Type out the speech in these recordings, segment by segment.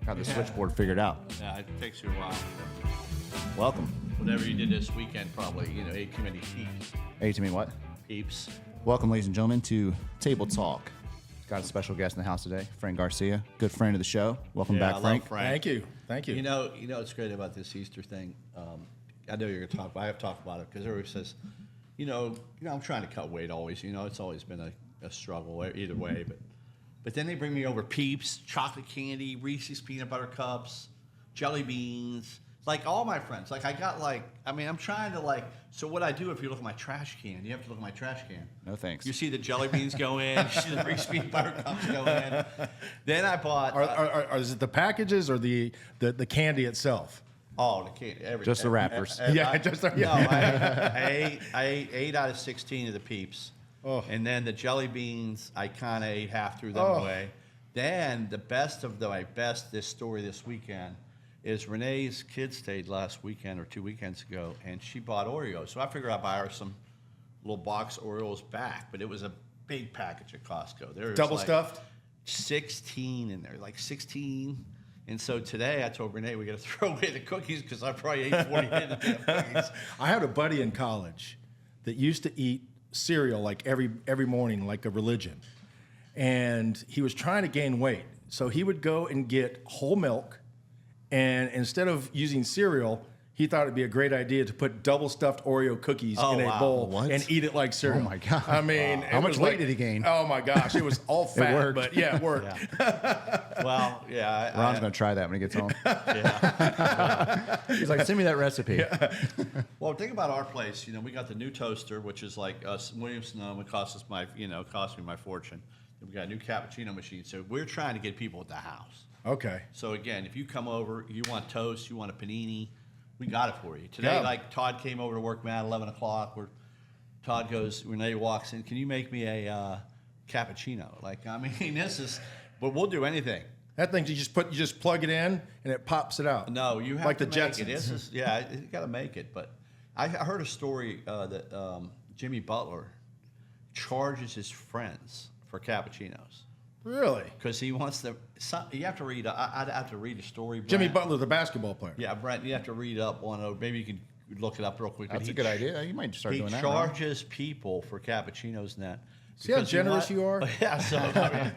Got the switchboard figured out. Yeah, it takes you a while. Welcome. Whatever you did this weekend, probably, ate too many peeps. Hey, to me what? Peeps. Welcome, ladies and gentlemen, to Table Talk. Got a special guest in the house today, Frank Garcia, good friend of the show. Welcome back, I Frank. love Frank. Thank you. Thank you. You know what's great about this Easter thing? I know you're going to talk about it. I have talked about it because everybody says, I'm trying to cut weight always. It's always been a struggle either way. But then they bring me over Peeps, chocolate candy, Reese's peanut butter cups, jelly beans. Like all my friends. Like I'm trying to so what I do if you look at my trash can, you have to look at my trash can. No thanks. You see the jelly beans go in, you see the Reese's peanut butter cups go in. Then I bought. Is it the packages or the candy itself? Oh, the candy. Just the wrappers. No, I ate 8 out of 16 of the Peeps. Oh. And then the jelly beans, I kind of ate half threw them away. Then the best of my best, this story this weekend, is Renee's kids stayed last weekend or 2 weekends ago, and she bought Oreos. So I figured I'd buy her some little box Oreos back, but it was a big package at Costco. There was Double stuffed? 16 in there, 16. And so today I told Renee we got to throw away the cookies because I probably ate 40 of the damn cookies. I had a buddy in college that used to eat cereal every morning like a religion. And he was trying to gain weight. So he would go and get whole milk, and instead of using cereal, he thought it'd be a great idea to put double stuffed Oreo cookies in a bowl and eat it like cereal. Oh my God. I mean, how much weight did he gain? Oh my gosh, it was all fat, worked. but yeah, it worked. Yeah. Well, yeah. Ron's going to try that when he gets home. Yeah. He's like, send me that recipe. Well, think about our place. We got the new toaster, which is like Williams-Sonoma. It cost me my fortune. We got a new cappuccino machine. So we're trying to get people at the house. Okay. So again, if you come over, you want toast, you want a panini, we got it for you. Today, Todd came over to work, man, at 11 o'clock. Todd goes, Renee walks in, can you make me a cappuccino? But we'll do anything. That thing you just plug it in and it pops it out. No, you have like to the make Jetsons. it. You got to make it. But I heard a story that Jimmy Butler charges his friends for cappuccinos. Really? Because he wants to. You have to read. I'd have to read a story. Brent. Jimmy Butler, the basketball player. Yeah, Brent. You have to read up on it. Maybe you can look it up real quick. That's a good idea. You might start doing that. He charges people for cappuccinos and that. See how generous you are? Yeah. So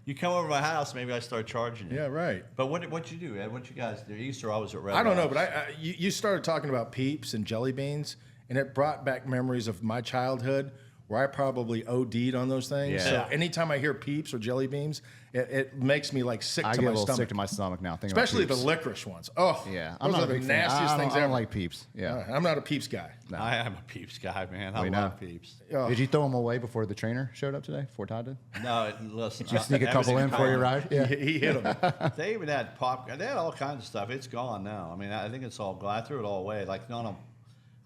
you come over to my house, maybe I start charging you. Yeah, right. But what you do, Ed? What you guys do? Easter, I was at Red. I don't know, Rocks. but you started talking about Peeps and jelly beans, and it brought back memories of my childhood where I probably OD'd on those things. Yeah. So anytime I hear Peeps or jelly beans, it makes me sick I to get my a little stomach. sick to my stomach now. Especially the licorice ones. Oh, yeah. those are the nastiest things I ever. don't like Peeps. Yeah. I'm not a Peeps guy. No. I am a Peeps guy, man. I We know. love Peeps. Oh. Did you throw them away before the trainer showed up today? Before Todd did? No, listen. Did you sneak a couple in for your ride? Yeah. He hit them. They even had popcorn. They had all kinds of stuff. It's gone now. I think it's all gone. I threw it all away.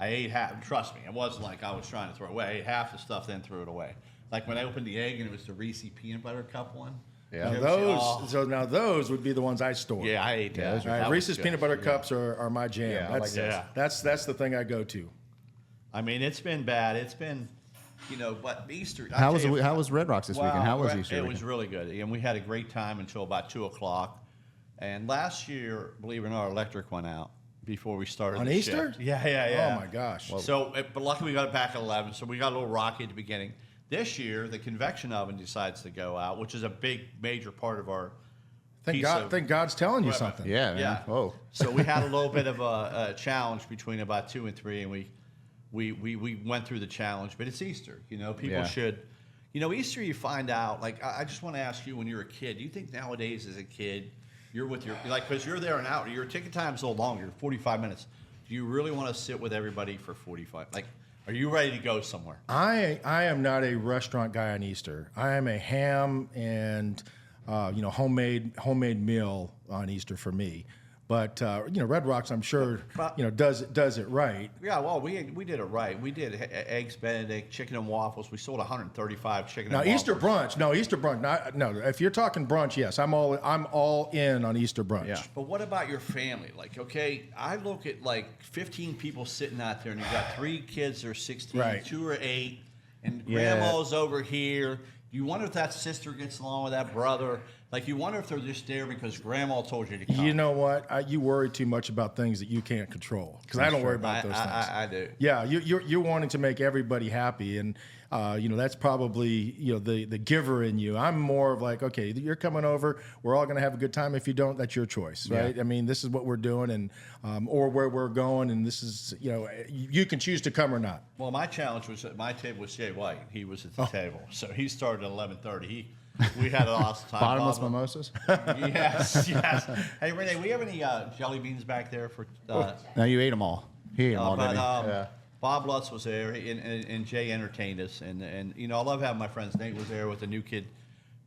I ate half. Trust me, it wasn't like I was trying to throw it away. I ate half the stuff, then threw it away. Like when I opened the egg and it was the Reese's peanut butter cup one. Yeah. Now those would be the ones I store. Yeah, I ate that. All right, Reese's peanut butter cups are my jam. Yeah, I like that's the thing I go to. It's been bad. It's been, but Easter. How was Red Rocks this weekend? How was Easter? It was really good. And we had a great time until about 2 o'clock. And last year, believe it or not, our electric went out before we started On the Easter? shift. Yeah. Oh my gosh. So, but luckily we got it back at 11, so we got a little rocky at the beginning. This year, the convection oven decides to go out, which is a major part of our. Thank God's telling you something. Yeah, man. Yeah. Whoa. So we had a little bit of a challenge between about 2 and 3, and we went through the challenge. But it's Easter, People should, Easter. You find out. I just want to ask you, when you're a kid, do you think nowadays as a kid, you're with your because you're there an hour, your ticket time's so long, you're 45 minutes. Do you really want to sit with everybody for 45? Are you ready to go somewhere? I am not a restaurant guy on Easter. I am a ham and homemade meal on Easter for me. But Red Rocks, I'm sure, does it right. Yeah, well, we did it right. We did eggs Benedict, chicken and waffles. We sold 135 chicken. And Easter waffles. brunch. No, Easter brunch. No. If you're talking brunch, yes, I'm all in on Easter brunch. Yeah. But what about your family? I look at 15 people sitting out there, and you've got 3 kids that are 16, Right. 2 are 8, and grandma's over here. You wonder if that sister gets along with that brother. Like you wonder if they're just there because Grandma told you to come. You know what? You worry too much about things that you can't control. Because I don't worry about those things. I do. Yeah, you're wanting to make everybody happy, and that's probably the giver in you. I'm more of like, okay, you're coming over, we're all going to have a good time. If you don't, that's your choice, right? Yeah. I mean, this is what we're doing, and or where we're going, and this is you can choose to come or not. Well, my challenge was at my table was Jay White. He was at the table, so he started at 11:30. We had a lot of time. Bottomless mimosas? Yes. Hey, Renee, we have any jelly beans back there for? No, you ate them all. He ate them all, didn't he? Yeah. Bob Lutz was there, and Jay entertained us, and I love having my friends. Nate was there with a new kid.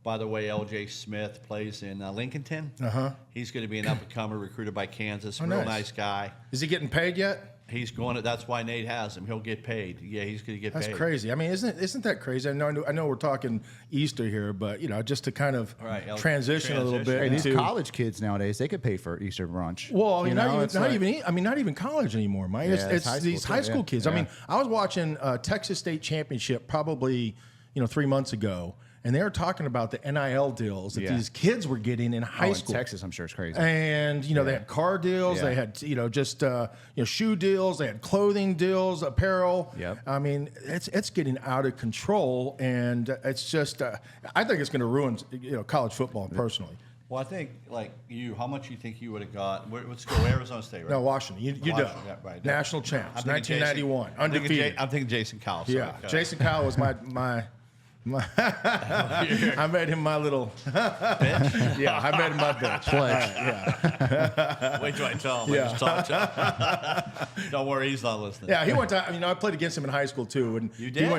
By the way, L.J. Smith plays in Lincolnton. He's going to be an up-and-comer recruited by Kansas. Oh, Real nice. nice guy. Is he getting paid yet? He's going to. That's why Nate has him. He'll get paid. Yeah, he's going to get paid. That's crazy. I mean, isn't that crazy? I know we're talking Easter here, but just to kind of transition a little bit. Hey, these into, college kids nowadays, they could pay for Easter brunch. Well, not even college anymore, Mike. Yeah, It's these high school kids. Yeah. I mean, I was watching Texas State Championship probably 3 months ago, and they were talking about the NIL deals that these kids were getting in high school. In Texas, I'm sure it's crazy. And they had car deals, they had just shoe deals, they had clothing deals, apparel. Yep. I mean, it's getting out of control, and it's just I think it's going to ruin college football personally. Well, I think like you, how much you think you would have got? Let's go Arizona State, right? No, Washington. You do. Yeah, right. National champs, I'm thinking 1991, undefeated. I'm thinking Jason Cowell. Yeah, Jason Cowell was my I made him my little bitch. Yeah, I made him my bitch. Yeah. Wait till I tell him. Yeah. I just talked to him. Don't worry, he's not listening. Yeah, he went to. I played against him in high school too, and you did. He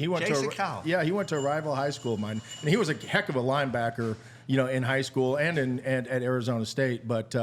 went Jason to. Cowell. Yeah, he went to a rival high school of mine, and he was a heck of a linebacker. In high school and at Arizona State, but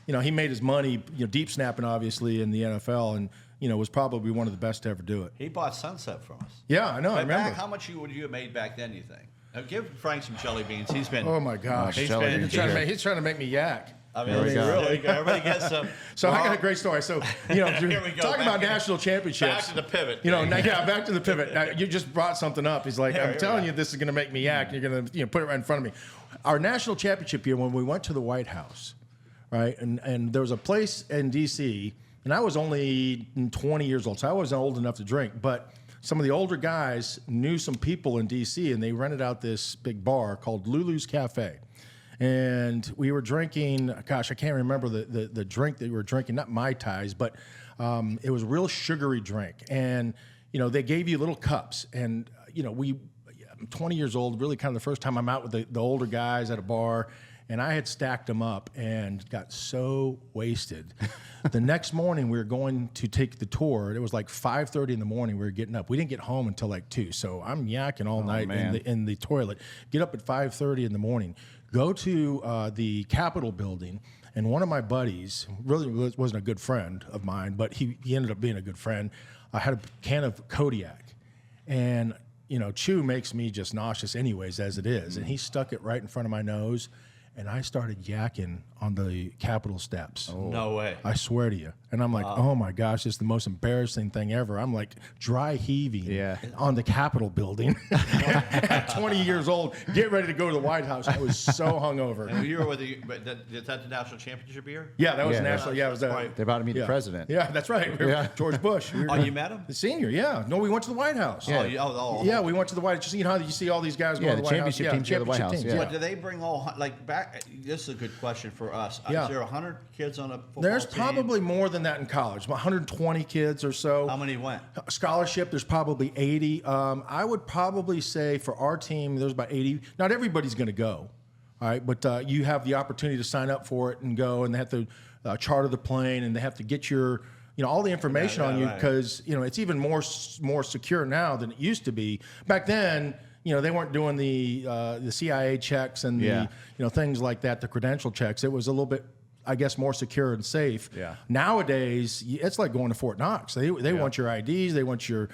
he made his money, deep snapping obviously in the NFL, and was probably one of the best to ever do it. He bought Sunset from us. Yeah, I know. I remember. How much would you have made back then? You think? Now give Frank some jelly beans. He's been. Oh my gosh, he's trying to make me yak. I mean, really, everybody gets some. So I got a great story. So Here we go. Talking about national championships. Back to the pivot. Back to the pivot. Now, you just brought something up. He's like, I'm telling you, this is going to make me yak. You're going to put it right in front of me. Our national championship year, when we went to the White House, right, and there was a place in D.C., and I was only 20 years old, so I wasn't old enough to drink, but some of the older guys knew some people in D.C., and they rented out this big bar called Lulu's Cafe. And we were drinking, gosh, I can't remember the drink that we were drinking, not Mai Tais, but it was a real sugary drink. And, they gave you little cups. And, I'm 20 years old, really kind of the first time I'm out with the older guys at a bar. And I had stacked them up and got so wasted. The next morning, we were going to take the tour. It was like 5:30 in the morning. We were getting up. We didn't get home until like 2. So I'm yakking all night in the toilet. Get up at 5:30 in the morning. Go to the Capitol building. And one of my buddies, really wasn't a good friend of mine, but he ended up being a good friend. I had a can of Kodiak. And, chew makes me just nauseous anyways, as it is. And he stuck it right in front of my nose. And I started yakking on the Capitol steps. Oh. No way. I swear to you. And I'm like, oh my gosh, it's the most embarrassing thing ever. I'm like dry heaving on the Capitol building at 20 years old, get ready to go to the White House. I was so hungover. And you were with is that the national championship year? Yeah, that was national. Yeah, it was that. They're about to meet the president. Yeah, that's right. George Bush. You met him? The senior, yeah. No, we went to the White House. Yeah. Yeah, we went to the White House. Just how you see all these guys going to the White House. Championship teams to the White House. Yeah. But do they bring all, like, back? This is a good question for us. Yeah. Is there 100 kids on a football There's team? probably more than that in college. 120 kids or so. How many went? Scholarship, there's probably 80. I would probably say for our team, there's about 80. Not everybody's going to go, all right? But you have the opportunity to sign up for it and go, and they have to charter the plane, and they have to get your, all the information on you because, it's even more secure now than it used to be. Back then, they weren't doing the CIA checks and the things like that, the credential checks. It was a little bit, I guess, more secure and safe. Yeah. Nowadays, it's like going to Fort Knox. They want your IDs, they want your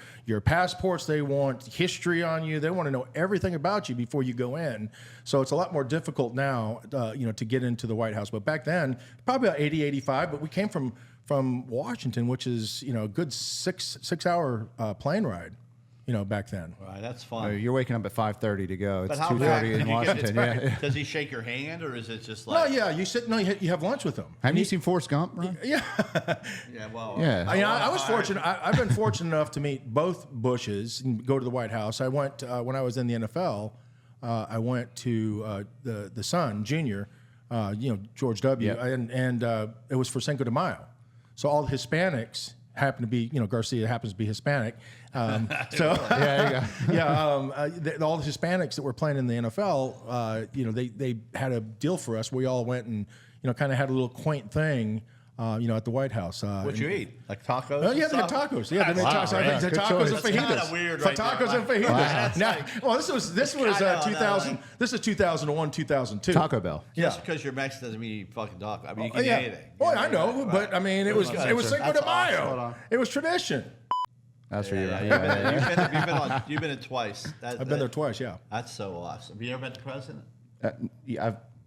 passports, they want history on you, they want to know everything about you before you go in. So it's a lot more difficult now, to get into the White House. But back then, probably about 80, 85. But we came from Washington, which is a good six hour plane ride. back then. Right, that's fun. You're waking up at 5:30 to go. It's But how 2:30 in did you Washington. get, Yeah. Does he shake your hand, or is it just No, like? yeah, you have lunch with him. Haven't you seen Forrest Gump, Ron? Yeah. Yeah, well. Yeah. I was fortunate. I've been fortunate enough to meet both Bushes and go to the White House. I went when I was in the NFL. I went to the son, Junior, George W. Yep. And it was for Cinco de Mayo. So all the Hispanics happen to be, Garcia happens to be Hispanic. So all the Hispanics that were playing in the NFL, they had a deal for us. We all went and kind of had a little quaint thing. At the White House. What'd you eat? Like tacos? Oh, yeah, they had tacos. Yeah, they made tacos. right. The Good tacos choice. and That's fajitas. kinda weird right Tacos there. and fajitas. Wow. Now, well, this was kinda 2000. This is 2001, 2002. Taco Bell. Just because you're Mexican doesn't mean you fucking taco. I mean, you can Oh, eat yeah. anything. Well, You I know, right, but I mean, it was Cinco de Mayo. It was tradition. That's where you're at. Yeah, you've been in twice. I've been there twice. Yeah. That's so awesome. Have you ever met the president?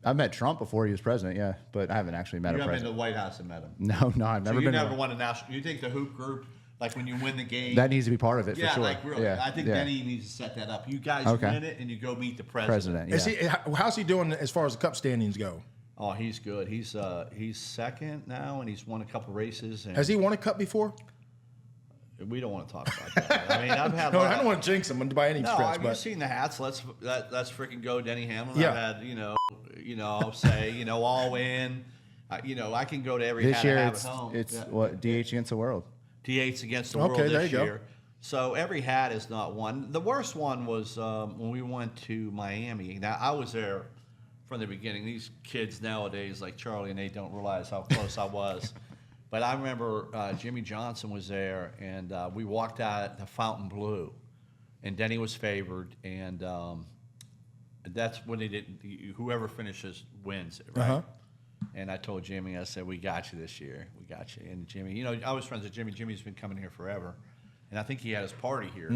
I've met Trump before he was president, yeah, but I haven't actually met You a haven't been to president. the White House and met him. No, I've So never you been. never won a national. You think the hoop group, like when you win the game, That needs to be part of it yeah, for sure. like really. Yeah, I think yeah. Denny needs to set that up. You guys Okay. win it, and you go meet the president. President. Yeah. Is he? How's he doing as far as the cup standings go? Oh, he's good. He's second now, and he's won a couple races. And Has he won a cup before? we don't want to talk about that. I mean, I've had. No, I don't want to jinx him by any No, stretch. I've but seen the hats. Let's freaking go, Denny Hamlin. Yeah. I've had I'll say all in. I can go to every This hat I year have it's at home. it's Yeah. what DH against the world. DH's against the Okay, world there this you go. year. So every hat is not one. The worst one was when we went to Miami. Now I was there from the beginning. These kids nowadays, like Charlie and Nate, don't realize how close I was. But I remember Jimmy Johnson was there, and we walked out at the Fountain Blue, and Denny was favored, and that's when they didn't. Whoever finishes wins it, right? Uh-huh. And I told Jimmy, I said, "We got you this year. We got you." And Jimmy, I was friends with Jimmy. Jimmy's been coming here forever, and I think he had his party here,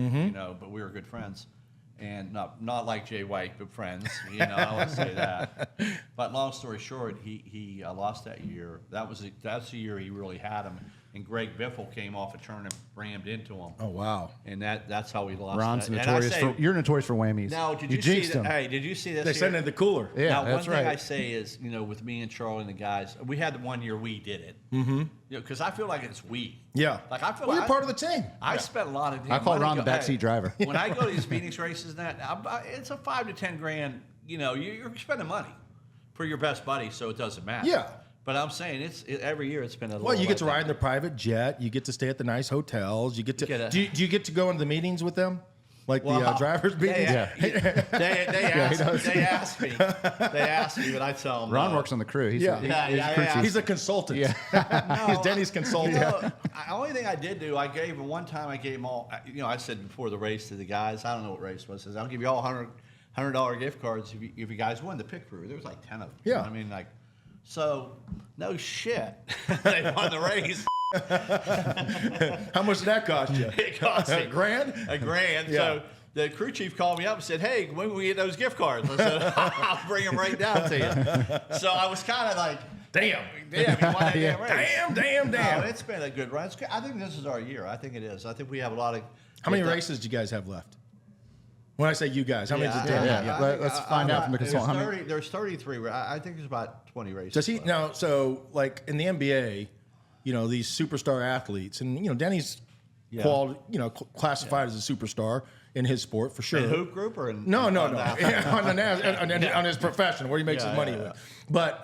but we were good friends. And not like Jay White, but friends. I want to say that. But long story short, he lost that year. That's the year he really had him. And Greg Biffle came off a turn and rammed into him. oh wow. And that's how he lost. Ron's that. And I notorious say, you're notorious for whammies. now, did you you see jinxed him. Hey, did you see this? They sent it year? in the cooler. Yeah, Now, that's one thing right. I say is, with me and Charlie and the guys, we had the 1 year we did it. Mm-hmm. Because I feel like it's we. Yeah. Like I feel Well, like you're part of the team. I spent a lot of. I call money Ron the backseat driver. When I go to these Phoenix races, it's a $5 to $10 grand. You're spending money for your best buddy, so it doesn't matter. Yeah. But I'm saying every year it's been a little. Well, you get to letdown. ride in the private jet. You get to stay at the nice hotels. You get to. You get a- do you get to go into the meetings with them, like Well, the drivers' meetings? They ask me, but I tell them. Ron works on the crew. He's Yeah. crew chief. He's a consultant. He's Denny's consultant. The only thing I did do, I gave them one time. I gave them all. I said before the race to the guys. I don't know what race was. I said, I'll give you all $100 gift cards if you guys win the pit crew. There was like 10 of them. Yeah. You know what I mean, like, so no shit. They won the race. How much did that cost you? It cost me $1 grand. A grand. Yeah. So the crew chief called me up and said, "Hey, when will we get those gift cards?" I said, "I'll bring them right down to you." So I was kind of like, Damn. you won that damn race. Damn. No, it's been a good run. I think this is our year. I think it is. I think we have a lot of. How many races do you guys have left? When I say you guys, how many does Denny yeah. have? Let's find out from the consultant. How many- There's 33. I think there's about 20 races. Does he left. now? So, like in the NBA, these superstar athletes, and Denny's classified as a superstar in his sport for sure. In hoop group or in No. on Yeah, on his profession, where he makes his money yeah. with. But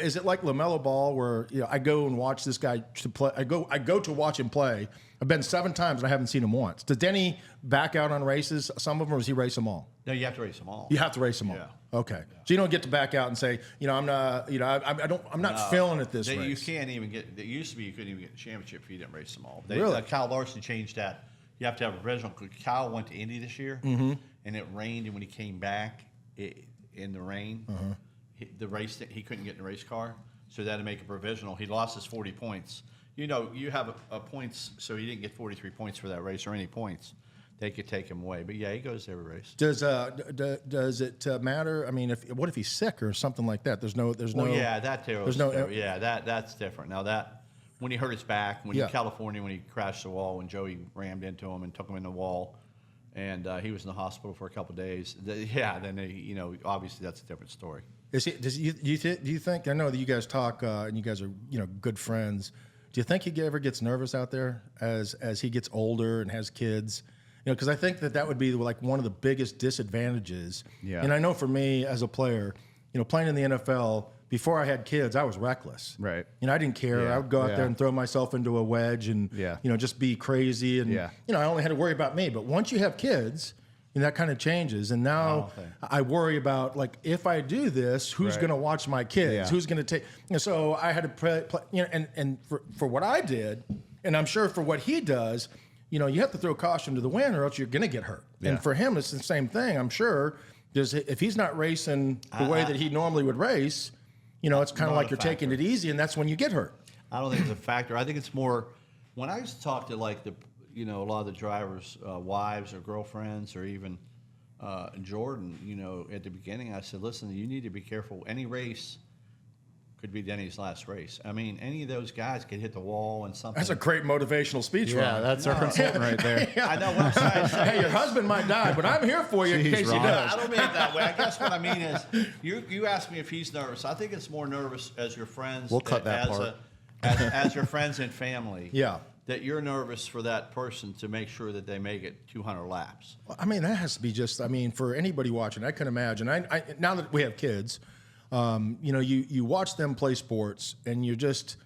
is it like LaMelo Ball, where I go and watch this guy to play? I go to watch him play. I've been 7 times and I haven't seen him once. Does Denny back out on races? Some of them, or does he race them all? No, you have to race them all. You have to race them all. Yeah. Okay. So you don't get to back out and say, I'm not, I'm not feeling it this race. You can't even get. It used to be you couldn't even get the championship if you didn't race them all. Really? Kyle Larson changed that. You have to have a provisional. Kyle went to Indy this year, and it rained. And when he came back in the rain, the race he couldn't get in the race car, so they had to make a provisional. He lost his 40 points. You have a points, so he didn't get 43 points for that race or any points. They could take him away, but yeah, he goes to every race. Does it matter? I mean, what if he's sick or something like that? There's no. Well, yeah, that too. There's no. That's different. Now that when he hurt his back, in California when he crashed the wall, when Joey rammed into him and took him in the wall, and he was in the hospital for a couple of days. Then obviously that's a different story. Do you think? I know that you guys talk and you guys are good friends. Do you think he ever gets nervous out there as he gets older and has kids? Because I think that would be like one of the biggest disadvantages. Yeah. And I know for me as a player, playing in the NFL, before I had kids, I was reckless. Right. I didn't care. Yeah. I would go out there and throw myself into a wedge and just be crazy. And I only had to worry about me. But once you have kids, that kind of changes. And now I worry about, like, if I do this, who's going to watch my kids? Yeah. Who's going to take? So I had to play, and for what I did, and I'm sure for what he does, you have to throw caution to the wind, or else you're going to get hurt. Yeah. And for him, it's the same thing. I'm sure. If he's not racing the way that he normally would race, it's kind of like you're taking it easy, and that's when you get hurt. I don't think it's a factor. I think it's more when I used to talk to like a lot of the drivers' wives or girlfriends, or even Jordan. At the beginning, I said, "Listen, you need to be careful. Any race could be Denny's last race. I mean, any of those guys could hit the wall and something." That's a great motivational speech. Yeah, Ron. that's our consultant right there. I know what I'm trying to say. Hey, your husband might die, but I'm here for you in Jeez, case he Ron. does. I don't mean it that way. I guess what I mean is, you asked me if he's nervous. I think it's more nervous as your friends. We'll cut that part. As your friends and family. Yeah. That you're nervous for that person to make sure that they make it 200 laps. I mean, that has to be just. I mean, for anybody watching, I can imagine. I now that we have kids, you watch them play sports, and you're just,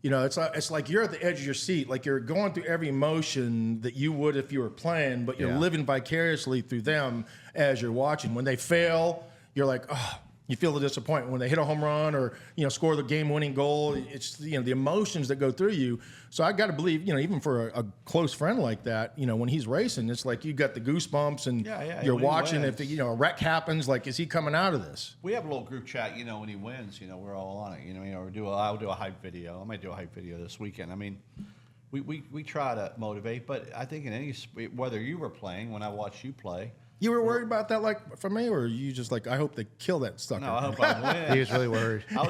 it's like you're at the edge of your seat, like you're going through every emotion that you would if you were playing, but you're living vicariously through them as you're watching. When they fail, you're like, oh. You feel the disappointment when they hit a home run or score the game-winning goal. It's the emotions that go through you. So I got to believe even for a close friend like that, when he's racing, it's like you got the goosebumps and you're watching. If a wreck happens, like, is he coming out of this? We have a little group chat. When he wins, we're all on it. I'll do a hype video. I might do a hype video this weekend. I mean, we try to motivate, but I think in whether you were playing, when I watched you play. You were worried about that, like, for me, or you just like, I hope they kill that sucker? No, I hope I win. He was really worried. I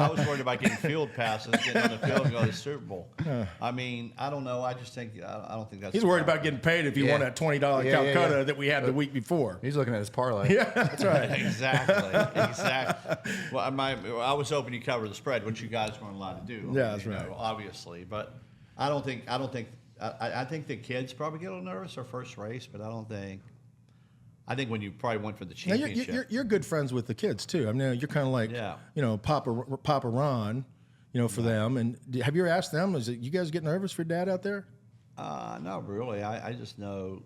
was worried about getting field passes, getting on the field and go to the Super Bowl. I mean, I don't know. I just think I don't think that's. He's worried about getting paid if he won that $20 Calcutta that we had the week before. He's looking at his parlay. Yeah, that's right. Exactly. Well, I was hoping you cover the spread, which you guys weren't allowed to do. Yeah, that's right. Obviously, but I think the kids probably get a little nervous their first race, but I think when you probably went for the championship. Now you're good friends with the kids too. I mean, you're kind of like Papa Ron, for them. And have you ever asked them? Is it you guys get nervous for Dad out there? Not really. I just know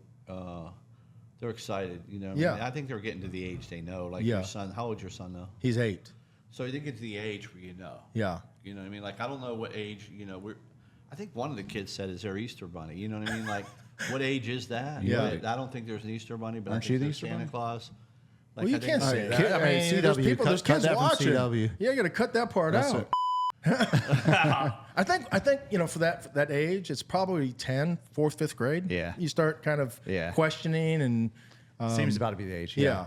they're excited. I think they're getting to the age they know. Like your son. How old's your son now? He's 8. So they get to the age where Yeah. You know what I mean? Like, I don't know what age. I think one of the kids said, "Is there Easter Bunny?" You know what I mean? Like. What age is that? Yeah. I don't think there's an Easter Bunny, but Aren't I think you the there's Easter Santa Bunny? Claus. Well, you can't say that. I mean, there's CW, people, there's cut kids that from watching. CW. Yeah, you got to cut that part out. I think for that age, it's probably 10, 4th, 5th grade. Yeah. You start kind of questioning and seems about to be the age. yeah.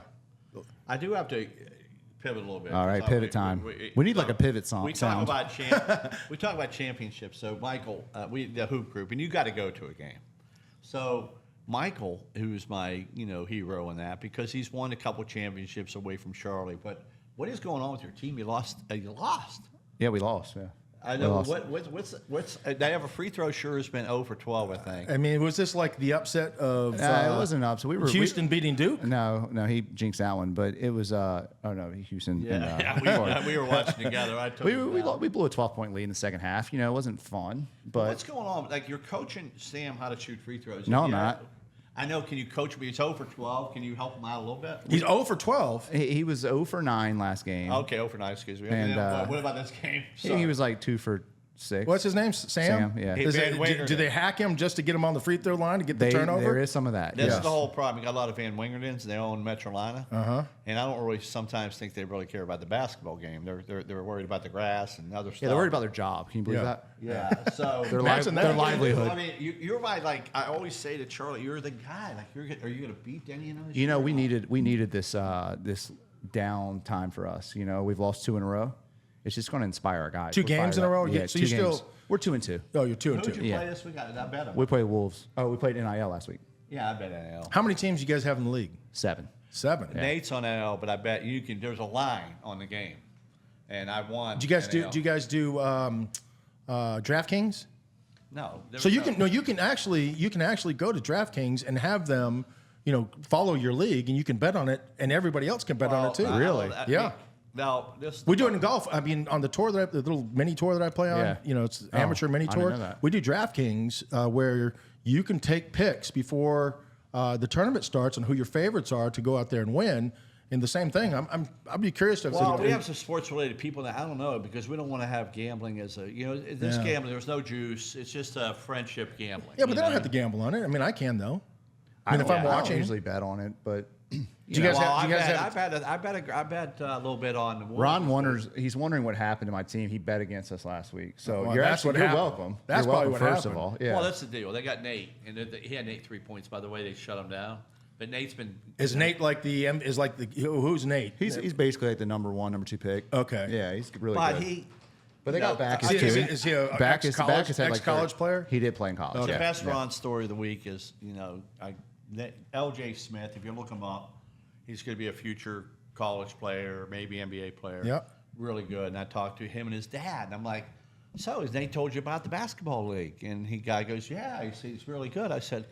I do have to pivot a little bit. All right, pivot time. We need like a pivot song. We talk about championships. So Michael, the hoop group, and you got to go to a game. So Michael, who's my hero in that, because he's won a couple championships away from Charlie. But what is going on with your team? You lost. You lost. Yeah, we lost. Yeah. I know. What's they have a free throw? Sure has been 0 for 12, I think. I mean, was this like the upset of? It wasn't an upset. Houston beating Duke. No, he jinxed that one. But it was. Houston. We were watching together. I told we blew a 12-point lead in the second half. It wasn't fun. But what's going on? Like, you're coaching Sam how to shoot free throws. No, I'm not. I know. Can you coach me? He's 0 for 12. Can you help him out a little bit? He's 0 for 12. He was 0 for 9 last game. Okay, 0 for 9. Excuse me. And what about this game? He was like 2 for 6. What's his name? Sam? Yeah. Do they hack him just to get him on the free throw line to get the turnover? There is some of that. This is the whole problem. You got a lot of Van Wingertons. They own Metrolina. Uh-huh. And I don't really sometimes think they really care about the basketball game. They're worried about the grass and other stuff. Yeah, they're worried about their job. Can you believe that? Yeah. So their livelihood. I mean, you're my, like, I always say to Charlie, you're the guy. Like, are you going to beat Denny in those? We needed this down time for us. We've lost 2 in a row. It's just going to inspire our guys. 2 games in a row. Yeah, so 2 you games. We're We're 2-2. Oh, you're 2-2. Who did you play this week? I bet them. We played Wolves. Oh, we played NIL last week. Yeah, I bet NL. How many teams you guys have in the league? 7. 7. Nate's on NL, but I bet you can. There's a line on the game, and I won. Do you guys NL. do DraftKings? No. So you can actually go to DraftKings and have them, follow your league, and you can bet on it, and everybody else can bet on it too. Really? Yeah. Now We do it in golf. I mean, on the tour the little mini tour that I play on, Yeah. it's amateur mini I didn't tour. know that. We do DraftKings where you can take picks before the tournament starts on who your favorites are to go out there and win. And the same thing. I'd be curious to. Well, we have some sports-related people that I don't know because we don't want to have gambling as a this gambling. There's no juice. It's just a friendship gambling. Yeah, but they don't have to gamble on it. I mean, I can though. I mean, if I'm I watching, don't usually bet on it, but do you guys have? I bet a little bit on. Ron wonders. He's wondering what happened to my team. He bet against us last week, so Well, you're that's what you're happened. welcome. That's you're probably welcome, what first happened. of all. Yeah. Well, that's the deal. They got Nate, and he had Nate 3 points. By the way, they shut him down. But Nate's been. Is Nate like who's Nate? he's basically like the number 1, number 2 pick. Okay. Yeah, he's really But good. But they got Backus Is too. he a Backus had ex-college player? He did play in college. The yeah. best Ron story of the week is, L.J. Smith. If you look him up, he's going to be a future college player, maybe NBA player. Yep. Really good. And I talked to him and his dad. And I'm like, so has Nate told you about the basketball league? And guy goes, yeah, he's really good. I said,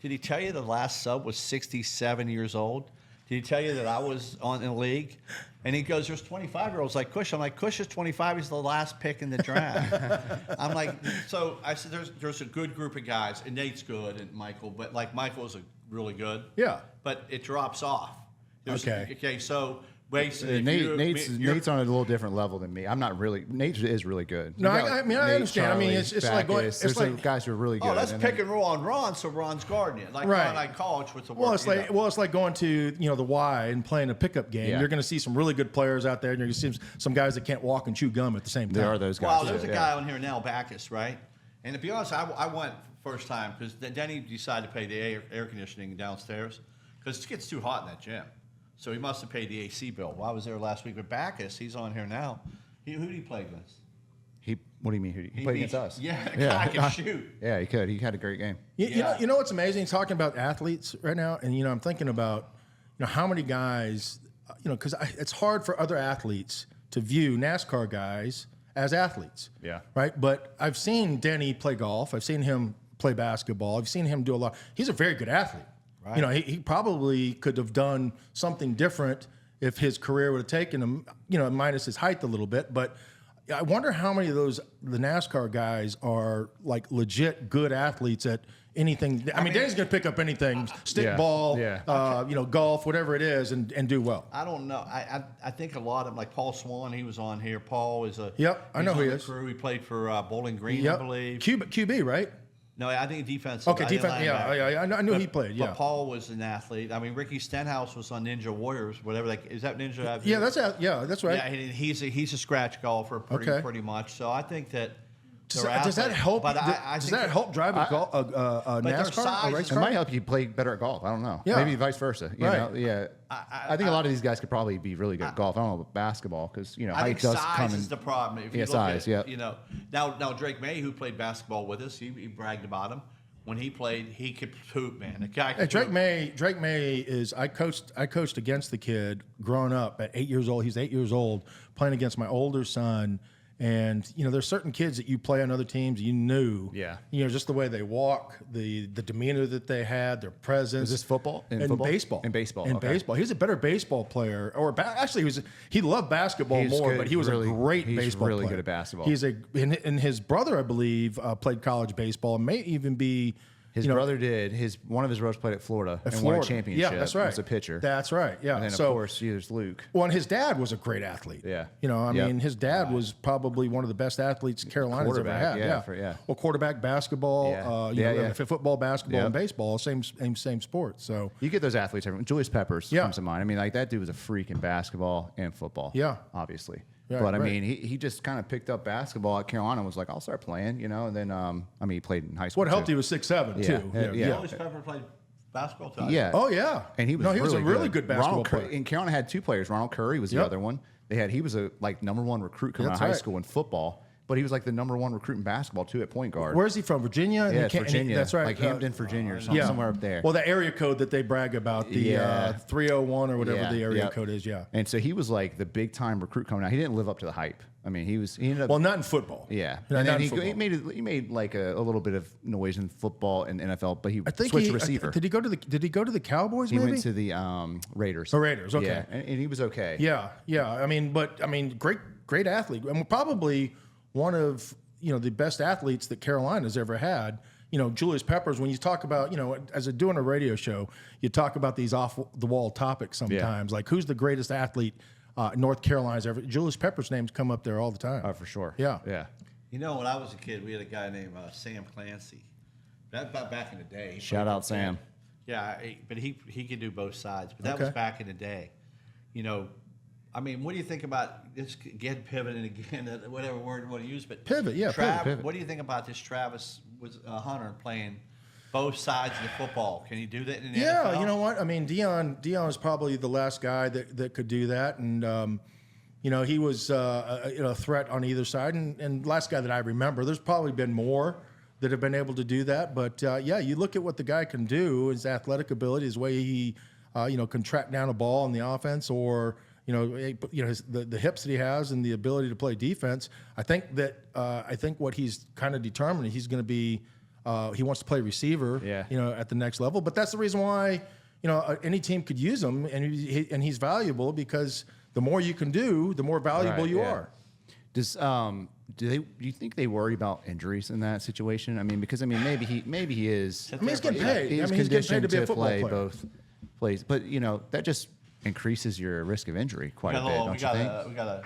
did he tell you the last sub was 67 years old? Did he tell you that I was in the league? And he goes, there's 25-year-olds like Kush. I'm like, Kush is 25. He's the last pick in the draft. I'm like, so I said, there's a good group of guys. And Nate's good and Michael. But, Michael's really good. Yeah. But it drops off. Okay. So basically, Nate's on a little different level than me. I'm not really. Nate is really good. No, You got I mean, I Nate, understand. I mean, Charlie, it's like going. Backus. It's There's like guys who are really good. Oh, let's and pick then- and roll on Ron, so Ron's guarding it. Like Right. Ron, I college with the Well, work. it's like going to the Y and playing a pickup game. Yeah. You're going to see some really good players out there, and you're going to see some guys that can't walk and chew gum at the same time. There are those guys. Well, there's too, a guy on here now, Backus, right? And to be honest, I went first time because Denny decided to pay the air conditioning downstairs because it gets too hot in that gym. So he must have paid the AC bill. Well, I was there last week with Backus. He's on here now. Who did he play against? What do you mean? He played against us? Yeah, the guy can shoot. Yeah, he could. He had a great game. You know what's amazing? Talking about athletes right now, and I'm thinking about how many guys, because it's hard for other athletes to view NASCAR guys as athletes. Yeah. Right. But I've seen Denny play golf. I've seen him play basketball. I've seen him do a lot. He's a very good athlete. Right. He probably could have done something different if his career would have taken him, minus his height a little bit. But I wonder how many of the NASCAR guys are like legit good athletes at anything. I mean, Danny's going to pick up anything, stickball, golf, whatever it is, and do well. I don't know. I think a lot of them, like Paul Swan, he was on here. Paul is a I know who he is. Crew. He played for Bowling Green, I believe. QB, right? No, I think defense. Okay, defense. Yeah, I knew he played. Yeah, but Paul was an athlete. I mean, Ricky Stenhouse was on Ninja Warriors, whatever. Is that Ninja? Yeah, that's right. Yeah, he's a scratch golfer, pretty much. So I think that. Does that help? But does that help drive a NASCAR, a race It car? might help you play better at golf. I don't know. Yeah. Maybe vice versa. You Right. know? Yeah. I think a lot of these guys could probably be really good at golf. I don't know about basketball because I height think does size come in. is the problem. If you look size. at, Now Drake May, who played basketball with us, he bragged about him. When he played, he could hoop, man. The guy. Hey, Drake May is. I coached against the kid growing up at 8 years old. He's 8 years old, playing against my older son. And there's certain kids that you play on other teams. You knew, just the way they walk, the demeanor that they had, their presence. Is this football? Baseball? In baseball. In okay. baseball. He was a better baseball player, actually he loved basketball more, good. but he was really, a great baseball player. He's really good at basketball. And his brother, I believe, played college baseball, and may even be. His brother did. One of his brothers played at Florida and won a championship. Yeah, that's right. As a pitcher. That's right. Yeah. And then, of course, there's Luke. Well, and his dad was a great athlete. Yeah. I mean, his dad was probably one of the best athletes Carolina's ever had. Well, quarterback, basketball, football, basketball, and baseball, same sport. So you get those athletes. Julius Peppers comes to mind. I mean, like that dude was a freak in basketball and football. Yeah. Obviously. Yeah, but I right. mean, he just kind of picked up basketball at Carolina and was like, I'll start playing, And then, he played in high school. What helped too. he was 6'7" too. Julius Pepper played basketball too. Yeah. Oh yeah. And he was a really good basketball player. And Carolina had two players. Ronald Curry was the other one. He was a number one recruit coming out of high school in football. But he was like the #1 recruit in basketball too at point guard. Where's he from? Virginia? And Yeah, he it's can't- and he- Virginia. that's right. Like Hampton, Virginia, or something, somewhere up there. Well, the area code that they brag about, the 301 or whatever the area code is, yeah. And so he was like the big time recruit coming out. He didn't live up to the hype. I mean, he ended up. Well, not in football. Yeah, No, and not then in football. he made like a little bit of noise in football and NFL, but he I think switched he receiver. Did he go to the Cowboys? He maybe went to the Raiders. the Raiders. Okay, Yeah, and he was okay. yeah. I mean, great athlete, and probably one of the best athletes that Carolina's ever had. Julius Peppers. When you talk about doing a radio show, you talk about these off the wall topics sometimes, like who's the greatest athlete North Carolina's ever. Julius Peppers' names come up there all the time. Oh, for sure. Yeah. When I was a kid, we had a guy named Sam Clancy. That back in the day. He Shout played out for Sam. Yeah, but he could do both sides. But that was back in the day. I mean, what do you think about this? Again, pivoting again, whatever word you want to use, but Pivot, yeah, pivot. What do you think about this Travis Hunter playing both sides of the football? Can he do that in the NFL? Yeah, you know what? I mean, Dion is probably the last guy that could do that, and he was a threat on either side. And last guy that I remember, there's probably been more that have been able to do that. But you look at what the guy can do, his athletic ability, his way he can track down a ball in the offense, or the hips that he has and the ability to play defense. I think what he's kind of determined, he's going to be. He wants to play receiver, at the next level. But that's the reason why, any team could use him, and he's valuable because the more you can do, the more valuable you are. Do you think they worry about injuries in that situation? I mean, because maybe he is. I mean, he's getting paid. He's he's getting paid to be a football play player. both plays, but that just increases your risk of injury quite a bit, don't you think? We got a.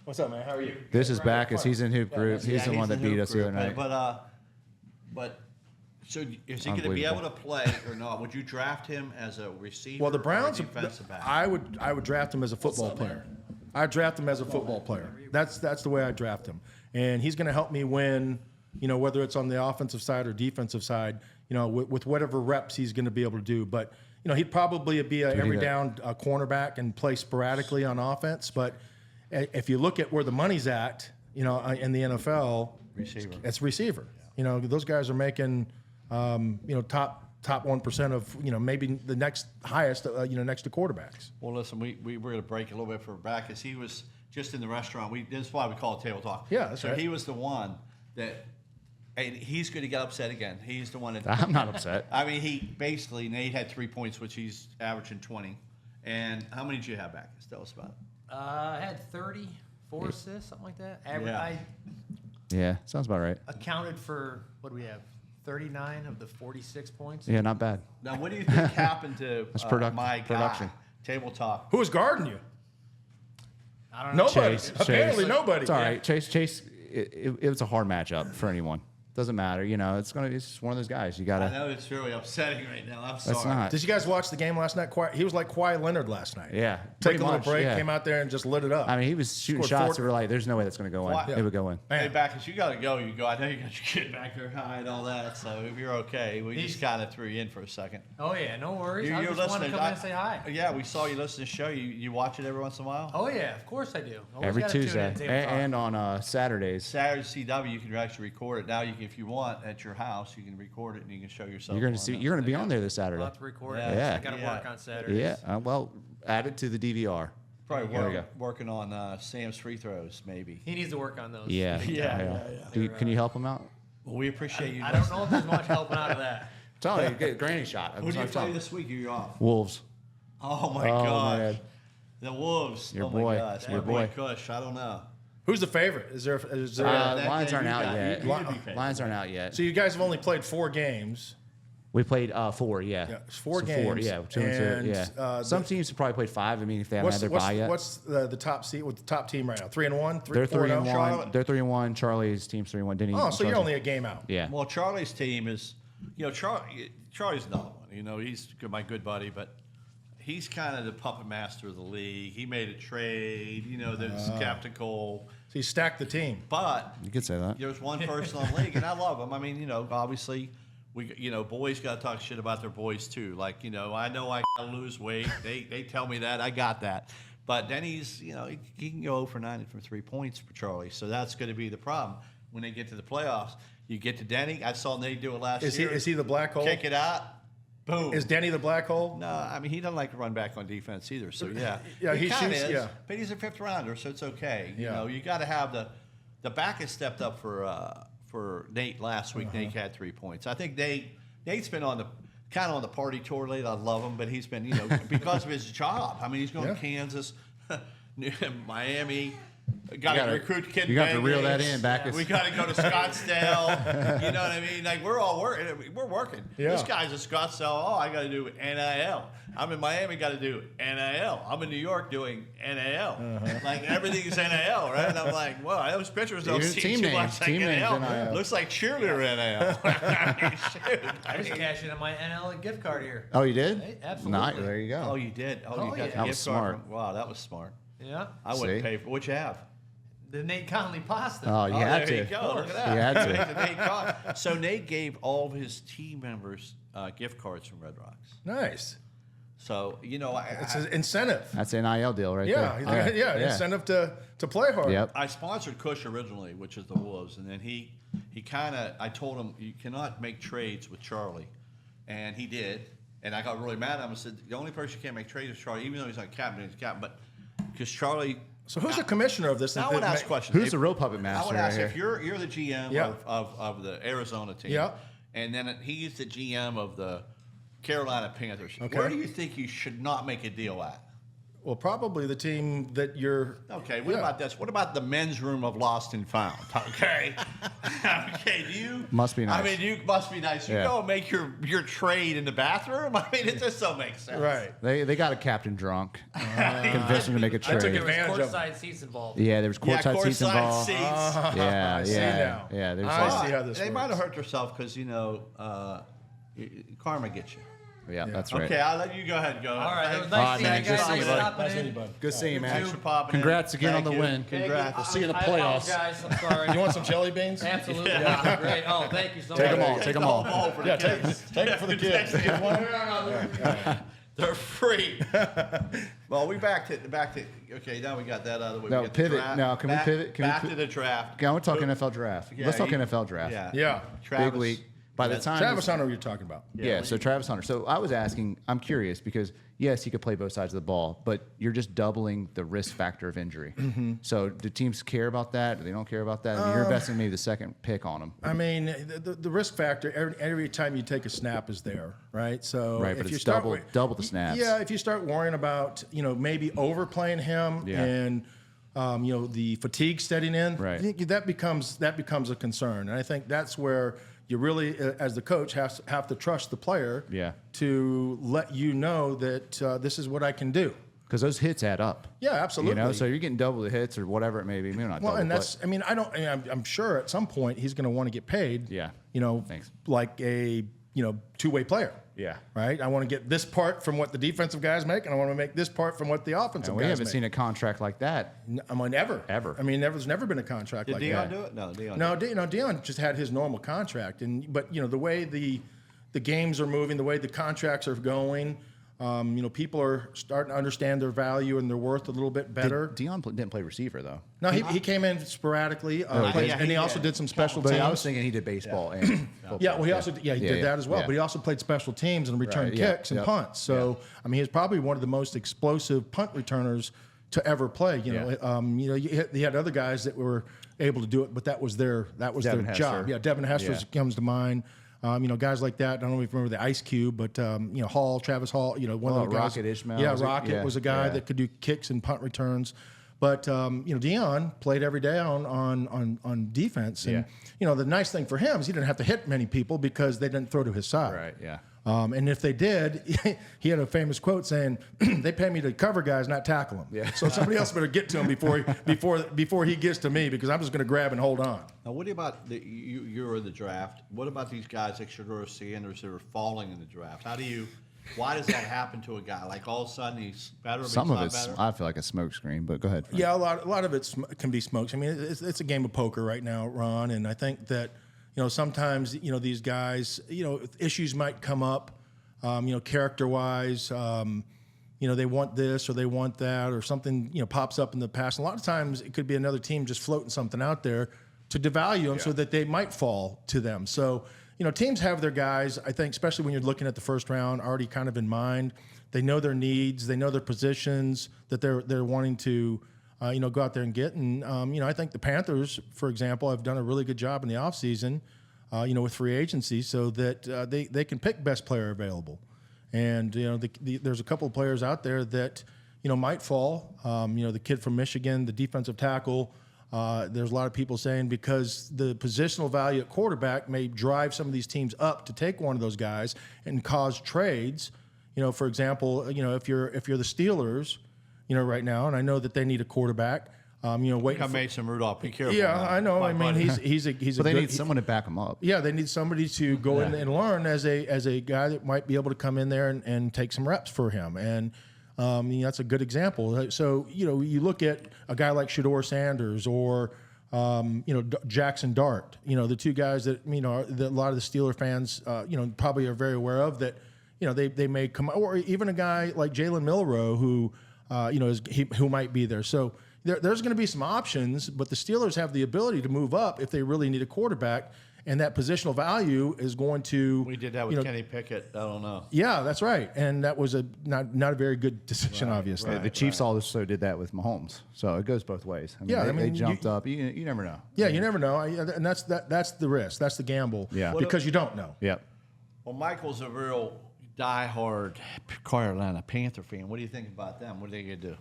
What's up, man? How are you? This is back as he's in hoop group. He's the one that beat us the other night. But so is he going to be able to play or not? Would you draft him as a receiver? Well, the Browns. or a defensive back? I would draft him as a football player. I draft him as a football player. That's the way I draft him, and he's going to help me win. Whether it's on the offensive side or defensive side. With whatever reps he's going to be able to do, but. He'd probably be a every down cornerback and play sporadically on offense. But if you look at where the money's at, in the NFL, it's receiver. Those guys are making, top 1% of, maybe the next highest, next to quarterbacks. Well, listen, we're going to break a little bit for back because he was just in the restaurant. This is why we call it Table Talk. Yeah, that's right. He was the one that. And he's going to get upset again. He's the one that. I'm not upset. I mean, Nate had 3 points, which he's averaging 20. And how many did you have back? Tell us about it. I had 34 assists, something like that. Yeah, sounds about right. Accounted for, what do we have, 39 of the 46 points? Yeah, not bad. Now, what do you think happened to my guy, production. Table Talk? Who was guarding you? I don't know. Nobody. Chase. Apparently nobody. It's all right. Chase. It was a hard matchup for anyone. Doesn't matter, it's just one of those guys. You gotta. I know it's really upsetting right now. I'm sorry. That's not. Did you guys watch the game last night? He was like Kawhi Leonard last night. Yeah. Take a little much, break, yeah. came out there and just lit it up. I mean, he was shooting Scored shots 40. that were like, "There's no way that's going to go in." Why- It would go in. Hey, Backus, you got to go. You go. I know you got your kid back there high and all that. So if you're okay, we just kind of threw you in for a second. Oh, yeah, no worries. I You're just want to listening. come in and say hi. Yeah, we saw you listen to the show. You watch it every once in a while? Oh, yeah, of course I do. Always Every gotta tune in Tuesday to Table Talk. and on Saturdays. Saturday CW, you can actually record it. Now, if you want, at your house, you can record it and you can show yourself. You're going to be on there this Saturday. I'll have to record Yeah. it. Yeah. I got to Yeah. work on Saturdays. Yeah. Well, add it to the DVR. Probably There we go. working on Sam's free throws, maybe. He needs to work on those. Yeah. Yeah. Can you help him out? Well, we appreciate you. I don't know if there's much helping out of that. Tell me, get a granny shot. Who do you play this week? You're off. Wolves. Oh my Oh, gosh. man. The Wolves. Your oh boy. my gosh. Your My boy boy. Kush. I don't know. Who's the favorite? Is there? that Lines day aren't you out got- yet. you could be favorite. Lines aren't out yet. So you guys have only played 4 games. We played 4, yeah. Yeah, it's 4 So games. 4, yeah. 2 and 2, And, yeah. Some teams have probably played 5. I mean, if they haven't had their bye yet. What's the top seed with the top team right now? 3-1, They're 4-0? 3-1. They're 3-1. Charlie's team's 3-1. Denny. Oh, so you're Charlie- only a game out. Yeah. Well, Charlie's team is, Charlie's another one. He's my good buddy, but he's kind of the puppet master of the league. He made a trade, that's skeptical. So you stacked the team. But You could say that. there's one person on the league, and I love him. I mean, obviously, boys got to talk shit about their boys too. Like, I know I gotta lose weight. They tell me that. I got that. But then he's, he can go 0 for 9 for 3 points for Charlie. So that's going to be the problem when they get to the playoffs. You get to Denny. I saw Nate do it last year. Is he the black hole? Kick it out. Boom. Is Denny the black hole? No, I mean, he doesn't like to run back on defense either. So, yeah. Yeah, he kinda shoots, is, yeah. But he's a 5th rounder, so it's okay. Yeah. You got to have the back has stepped up for Nate last week. Nate had 3 points. I think Nate's been on the party tour lately. I love him, but he's been, because of his job. I mean, he's going to Kansas, Miami. Got to recruit kid. You got to reel that in back. We got to go to Scottsdale. You know what I mean? Like, we're all working. We're working. Yeah. This guy's at Scottsdale. Oh, I got to do NIL. I'm in Miami. Got to do NIL. I'm in New York doing NIL. Like, everything's NIL, right? And I'm like, well, those pictures don't Even seem team too names, much like team names NIL. NIL. Looks like cheerleader NIL. I mean, shoot. I just cashed in on my NL gift card here. Oh, you did? Hey, absolutely. Nice. There you go. Oh, you did? Oh, Oh, you got yeah. the That gift was card smart. Wow, that was smart. Yeah. I wouldn't See? pay for what you have. The Nate Conley pasta. Oh, you had there to. you go. Look at that. You had to. Make the Nate card. So Nate gave all of his team members gift cards from Red Rocks. Nice. So It's an incentive. That's an NIL deal right Yeah, there. yeah, incentive to play hard. Yep. I sponsored Cush originally, which is the Wolves, and then he kind of, I told him you cannot make trades with Charlie, and he did, and I got really mad at him. I said the only person you can't make trades with Charlie, even though he's not captain, he's captain, but because Charlie. So who's the commissioner of this? Now I would ask questions. Who's the real puppet I master would right ask here? if you're the GM Yeah. of the Arizona team, Yeah. and then he's the GM of the Carolina Panthers. Okay. Where do you think you should not make a deal at? Well, probably the team that you're. Okay, what Yeah. about this? What about the men's room of Lost and Found? Okay. Okay, do you? Must be nice. I mean, you must be nice. You Yeah. go and make your trade in the bathroom? I mean, it just don't make sense. Right. They got a captain drunk. Convinced him to make a took trade. it- There was advantage of courtside seats involved. Yeah, there was Yeah, courtside seats courtside involved. seats. Yeah, I see yeah, now. yeah. There's I like, see how this They works. might have hurt themselves because, karma gets you. yeah, that's right. Okay, I'll let you go ahead and go. All right, it was All right, nice seeing man, you good guys. seeing Thanks you, for bud. stopping Nice in. meeting you, bud. Good seeing you, Thanks man. for popping in. Congrats again Thank on the you. win. Congrats. See you in the I playoffs. apologize. I'm sorry. You want some jelly beans? Absolutely. Yeah. Great. Oh, thank you so Take much. them all. Take them all. For the Yeah, kids. take it for the kids. Get one. They're free. Well, we back to okay. Now we got that out of the way. No, We got the pivot. draft. Now, can we Back- pivot? Can we back pi- to the draft. Okay, I want to talk NFL draft. Yeah, Let's talk you- NFL draft. Yeah. Travis, Big week. By the time Travis Hunter, you're talking about. Yeah, so Travis Hunter. So I was asking, I'm curious because yes, he could play both sides of the ball, but you're just doubling the risk factor of injury. So do teams care about that? Do they don't care about that? I mean, you're investing maybe the second pick on him. I mean, the risk factor every time you take a snap is there, right? So Right, but if it's you start double the snaps. Yeah, if you start worrying about maybe overplaying him Yeah. and the fatigue setting in, Right. I think that becomes a concern, and I think that's where you really, as the coach, have to trust the player Yeah. to let you know that this is what I can do. Because those hits add up. Yeah, absolutely. So you're getting double the hits or whatever it may be. Maybe not Well, double, and that's, I mean, I'm sure at some point he's going to want to get paid. Yeah. Thanks. Like a two-way player. Yeah. Right. I want to get this part from what the defensive guys make, and I want to make this part from what the offensive And we guys haven't make. seen a contract like that. I mean, ever. Ever. I mean, there's never been a contract Did like Dion that. do it? No, Dion. No, Dion just had his normal contract, but the way the games are moving, the way the contracts are going, people are starting to understand their value and their worth a little bit better. Dion didn't play receiver though. No, he came in sporadically, did? and he Yeah, also he did some special But teams. I was thinking he did baseball and football. Yeah, well, he also did that as well. yeah. But he also played special teams and returned Right, yeah, kicks and yep, punts. So I mean, he's probably one of the most explosive punt returners to ever play. You had other guys that were able to do it, but that was their Devin job. Hester. Yeah, Devin Hester Yeah. comes to mind. Guys like that. I don't know if you remember the Ice Cube, but Hall, Travis Hall. One of the guys. Rocket Ishmael Yeah, was a- Rocket yeah, was a guy yeah. that could do kicks and punt returns. But Dion played every day on defense, and the nice thing for him is he didn't have to hit many people because they didn't throw to his side. Right, yeah. And if they did, he had a famous quote saying, "They pay me to cover guys, not tackle them." Yeah. So somebody else better get to him before he gets to me, because I'm just going to grab and hold on. Now, what about you're in the draft? What about these guys like Shedeur Sanders that are falling in the draft? Why does that happen to a guy? Like all of a sudden he's better, but Some he's of not it's, better? I feel like a smoke screen, but go ahead. Frank. Yeah, a lot of it can be smokes. I mean, it's a game of poker right now, Ron, and I think that sometimes these guys issues might come up, character-wise. they want this or they want that or something, pops up in the past. A lot of times it could be another team just floating something out there to devalue them so that they might fall to them. So, teams have their guys, I think, especially when you're looking at the first round, already kind of in mind. They know their needs. They know their positions that they're wanting to, go out there and get. And, I think the Panthers, for example, have done a really good job in the offseason, with free agency so that they can pick best player available. And, there's a couple of players out there that, might fall. The kid from Michigan, the defensive tackle, there's a lot of people saying because the positional value at quarterback may drive some of these teams up to take one of those guys and cause trades. For example, if you're the Steelers, right now, and I know that they need a quarterback. Waiting. Mason Rudolph. Be careful. Yeah, now. I know. I mean, he's a. But they need someone to back them up. Yeah, they need somebody to go in and learn as a guy that might be able to come in there and take some reps for him. And that's a good example. So you look at a guy like Shedeur Sanders or Jackson Dart. The two guys that that a lot of the Steeler fans probably are very aware of that. They may come, or even a guy like Jalen Milroe who who might be there. So there's going to be some options, but the Steelers have the ability to move up if they really need a quarterback, and that positional value is going to. We did that with Kenny Pickett. I don't know. Yeah, that's right, and that was not a very good decision, obviously. The Chiefs also did that with Mahomes, so it goes both ways. They jumped up. You never know. Yeah, you never know, and that's the risk. That's the gamble. Yeah. Because you don't know. Yep. Well, Michael's a real diehard Carolina Panther fan. What do you think about them? What are they going to do?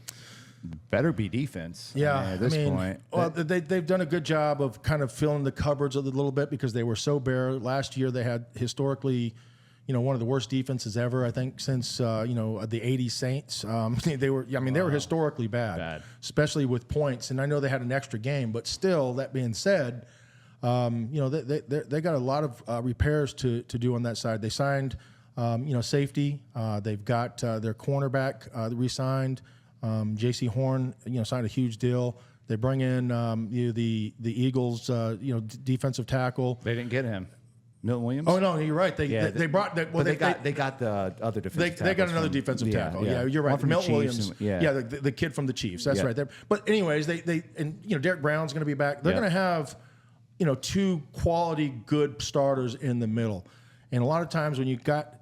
Better be defense. Yeah, at this point. Well, they've done a good job of kind of filling the cupboards a little bit because they were so bare. Last year they had historically, one of the worst defenses ever. I think since the '80s Saints. They were historically bad, especially with points. And I know they had an extra game, but still, that being said, they got a lot of repairs to do on that side. They signed, safety. They've got their cornerback re-signed. J.C. Horn, signed a huge deal. They bring in the Eagles, defensive tackle. They didn't get him, Milton Williams. Oh no, you're right. They brought that. Well, they got the other defensive. They got another defensive tackle. Yeah, you're right. Milton Williams. The kid from the Chiefs. That's right. But anyways, Derek Brown's going to be back. They're going to have two quality good starters in the middle, and a lot of times when you've got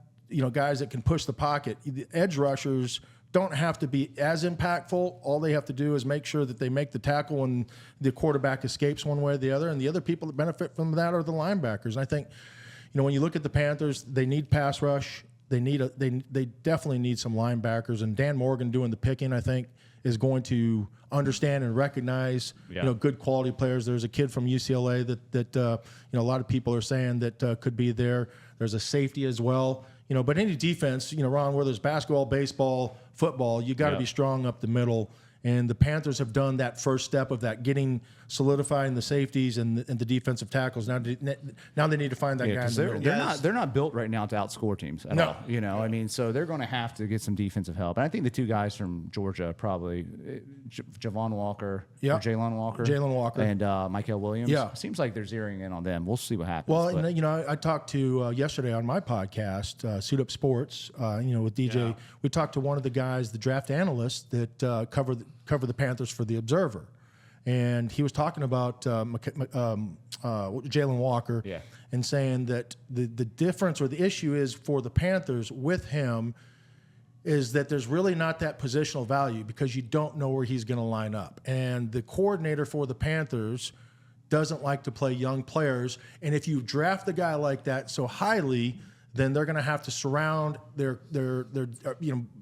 guys that can push the pocket, the edge rushers don't have to be as impactful. All they have to do is make sure that they make the tackle and the quarterback escapes one way or the other. And the other people that benefit from that are the linebackers. And I think, when you look at the Panthers, they need pass rush. They definitely need some linebackers. And Dan Morgan doing the picking, I think, is going to understand and recognize good quality players. There's a kid from UCLA that a lot of people are saying that could be there. There's a safety as well. But any defense, Ron, whether it's basketball, baseball, football, you got to be strong up the middle. And the Panthers have done that first step of that, solidifying the safeties and the defensive tackles. Now they need to find that guy in the middle. They're not built right now to outscore teams at all. So they're going to have to get some defensive help. And I think the two guys from Georgia probably, Javon Walker, or Jalen Walker, and Michael Williams. Yeah, seems like they're zeroing in on them. We'll see what happens. Well, I talked to yesterday on my podcast, Suit Up Sports, with DJ. Yeah. We talked to one of the guys, the draft analyst that cover the Panthers for the Observer. And he was talking about Jalen Walker and saying that the difference or the issue is for the Panthers with him is that there's really not that positional value because you don't know where he's going to line up. And the coordinator for the Panthers doesn't like to play young players. And if you draft a guy like that so highly, then they're going to have to surround their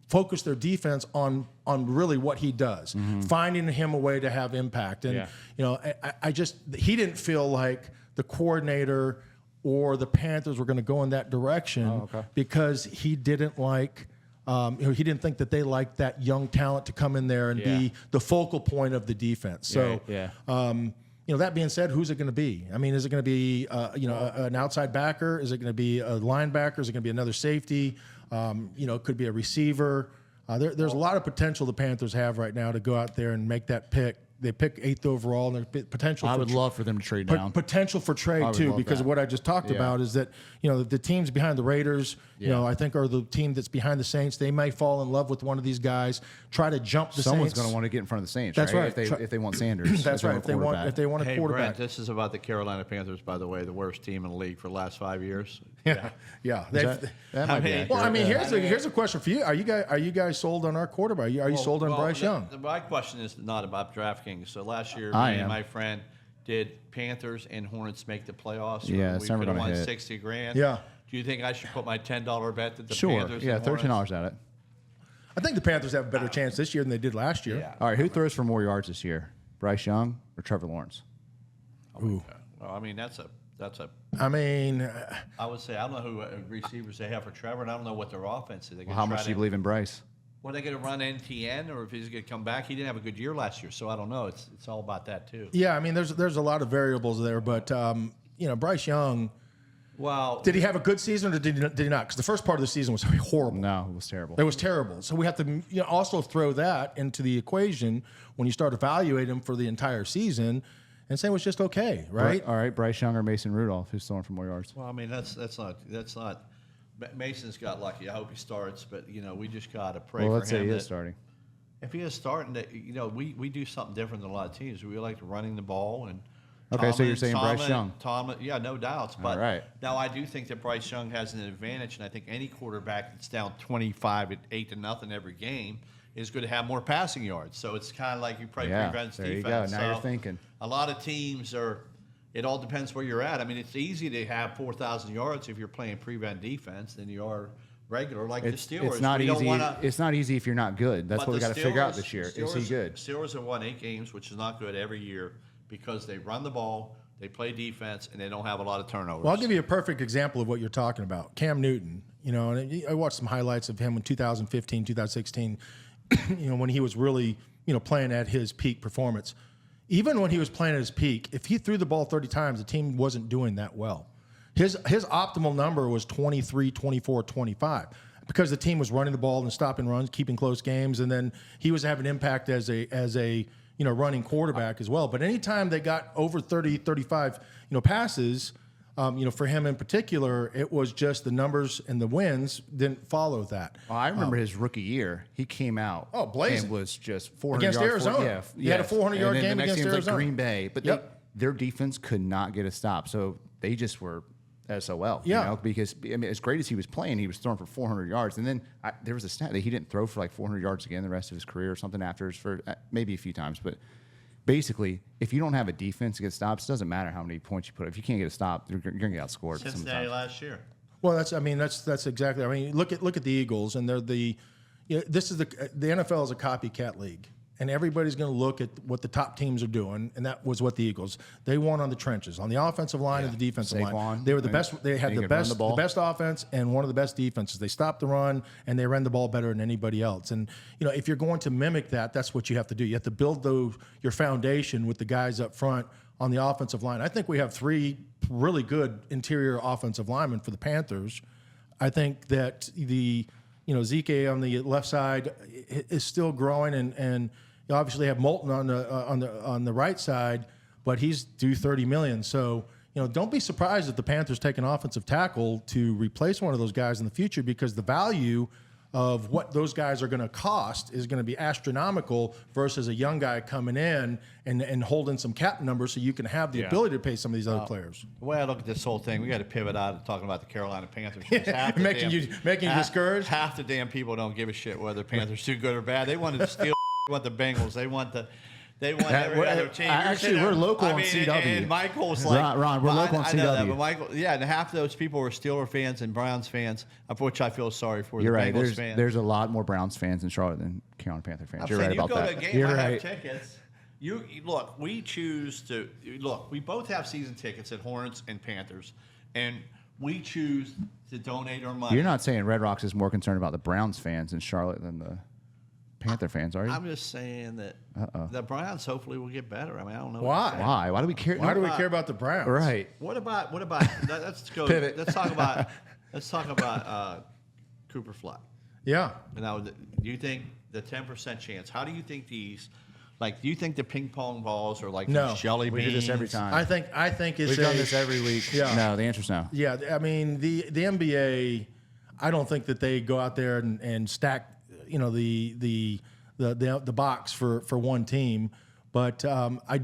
focus their defense on really what he does, finding him a way to have impact. And he didn't feel like the coordinator or the Panthers were going to go in that direction because he didn't like. He didn't think that they liked that young talent to come in there and be the focal point of the defense. So. That being said, who's it going to be? I mean, is it going to be an outside backer? Is it going to be a linebacker? Is it going to be another safety? It could be a receiver. There's a lot of potential the Panthers have right now to go out there and make that pick they pick 8th overall, and there's potential. I for would love for them to trade down. Potential for I trade would too, love because that. of what I just talked Yeah. about is that the teams behind the Raiders, I think are the team that's behind the Saints. They may fall in love with one of these guys, try to jump the Someone's Saints. going to want to get in front of the Saints. That's right. If they want Sanders. That's right. If they want a Hey, quarterback. Brent, this is about the Carolina Panthers, by the way, the worst team in the league for the last 5 years. Yeah. That might be mean- accurate. Well, I mean, here's a question for you. Are you guys sold on our quarterback? Are you sold on Bryce Young? My question is not about DraftKings. So last year, I me and am. my friend did Panthers and Hornets make the playoffs. Yeah, we it's never could have gonna won hit. 60 grand. Yeah. Do you think I should put my $10 bet that the Sure. Panthers? Yeah, and $13 Hornets? at it. I think the Panthers have a better chance this year than they did last year. Yeah. All right, who throws for more yards this year? Bryce Young or Trevor Lawrence? Ooh. Well, I mean, that's a. I mean, I would say I don't know who receivers they have for Trevor, and I don't know what their offense is. Well, how much do you believe in Bryce? Well, they going to run NTN, or if he's going to come back? He didn't have a good year last year, so I don't know. It's all about that too. yeah, I mean, there's a lot of variables there, but Bryce Young, Well, did he have a good season or did he not? Because the first part of the season was horrible. No, it was terrible. It was terrible. So we have to also throw that into the equation when you start evaluating him for the entire season and say it was just okay, right? All right, Bryce Young or Mason Rudolph, who's throwing for more yards? Well, I mean, that's not. Mason's got lucky. I hope he starts, but we just got to pray Well, for let's say him. he that is starting. If he is starting, we do something different than a lot of teams. We like running the ball and. Okay, so you're saying Bryce Young. Yeah, no doubts. But All right. now I do think that Bryce Young has an advantage, and I think any quarterback that's down 25 at 8-0 every game is going to have more passing yards. So it's kind of like you play Yeah, prevents there you defense. go. Now you're So thinking. A lot of teams are. It all depends where you're at. I mean, it's easy to have 4,000 yards if you're playing prevent defense than you are regular, like the Steelers. It's not We don't easy. wanna- It's not easy if you're not good. That's but what we the got to figure out Steelers- this year. Is he Steelers- good? Steelers have won 8 games, which is not good every year because they run the ball, they play defense, and they don't have a lot of turnovers. Well, I'll give you a perfect example of what you're talking about. Cam Newton, and I watched some highlights of him in 2015, 2016, when he was really, playing at his peak performance. Even when he was playing at his peak, if he threw the ball 30 times, the team wasn't doing that well. His optimal number was 23, 24, 25 because the team was running the ball and stopping runs, keeping close games, and then he was having impact as a running quarterback as well. But anytime they got over 30, 35, passes, for him in particular, it was just the numbers and the wins didn't follow that. Well, I remember his rookie year. He came out blazing. and was just 400 Against yards. Arizona. He had a 400-yard and then game the next against game was Arizona. like Green Bay, but Yep. their defense could not get a stop. So they just were SOL. Yeah. Because as great as he was playing, he was throwing for 400 yards. And then there was a stat that he didn't throw for like 400 yards again the rest of his career or something after for maybe a few times, but. Basically, if you don't have a defense to get stops, it doesn't matter how many points you put up. If you can't get a stop, you're going to get outscored. Cincinnati sometimes. last year. Well, that's exactly. I mean, look at the Eagles, and they're this is the NFL is a copycat league, and everybody's going to look at what the top teams are doing, and that was what the Eagles. They won on the trenches, on the offensive line and the defensive line. Saquon. They were the best. They had They the could run best, the ball. the best offense and one of the best defenses. They stopped the run and they ran the ball better than anybody else. And if you're going to mimic that, that's what you have to do. You have to build your foundation with the guys up front on the offensive line. I think we have 3 really good interior offensive linemen for the Panthers. I think that Zeke on the left side is still growing, and you obviously have Moulton on the right side, but he's due $30 million. So don't be surprised if the Panthers take an offensive tackle to replace one of those guys in the future, because the value of what those guys are going to cost is going to be astronomical versus a young guy coming in and holding some cap numbers so you can have the ability to pay some of these other players. The way I look at this whole thing, we got to pivot out of talking about the Carolina Panthers. Half the Making you discouraged? Half the damn people don't give a shit whether Panthers do good or bad. They want to steal. They want the Bengals. They want every other team. Actually, we're local on CW. And Michael's like, Ron, we're local on I know that, CW. but Michael, and half of those people were Steeler fans and Browns fans, of which I feel sorry for. You're the right. Bengals fans. There's a lot more Browns fans in Charlotte than Carolina Panther fans. I'm You're saying right about you go that. to a game, You're I right. have tickets. You look. We choose to look. We both have season tickets at Hornets and Panthers, and we choose to donate our money. You're not saying Red Rocks is more concerned about the Browns fans in Charlotte than the Panther fans, are you? I'm just saying that the Browns hopefully will get better. I mean, I don't know. Why? Why? Why do we care? Why do we care about the Browns? Right. What about? Let's go. Pivot. Let's talk about Cooper Flagg. Yeah. Now, do you think the 10% chance? How do you think these Like, do you think the ping pong balls are like No. these jelly We beans? do this every time. I think it's We've done this every week. Yeah. No, the answer's no. Yeah, I mean the NBA. I don't think that they go out there and stack, the box for one team. But I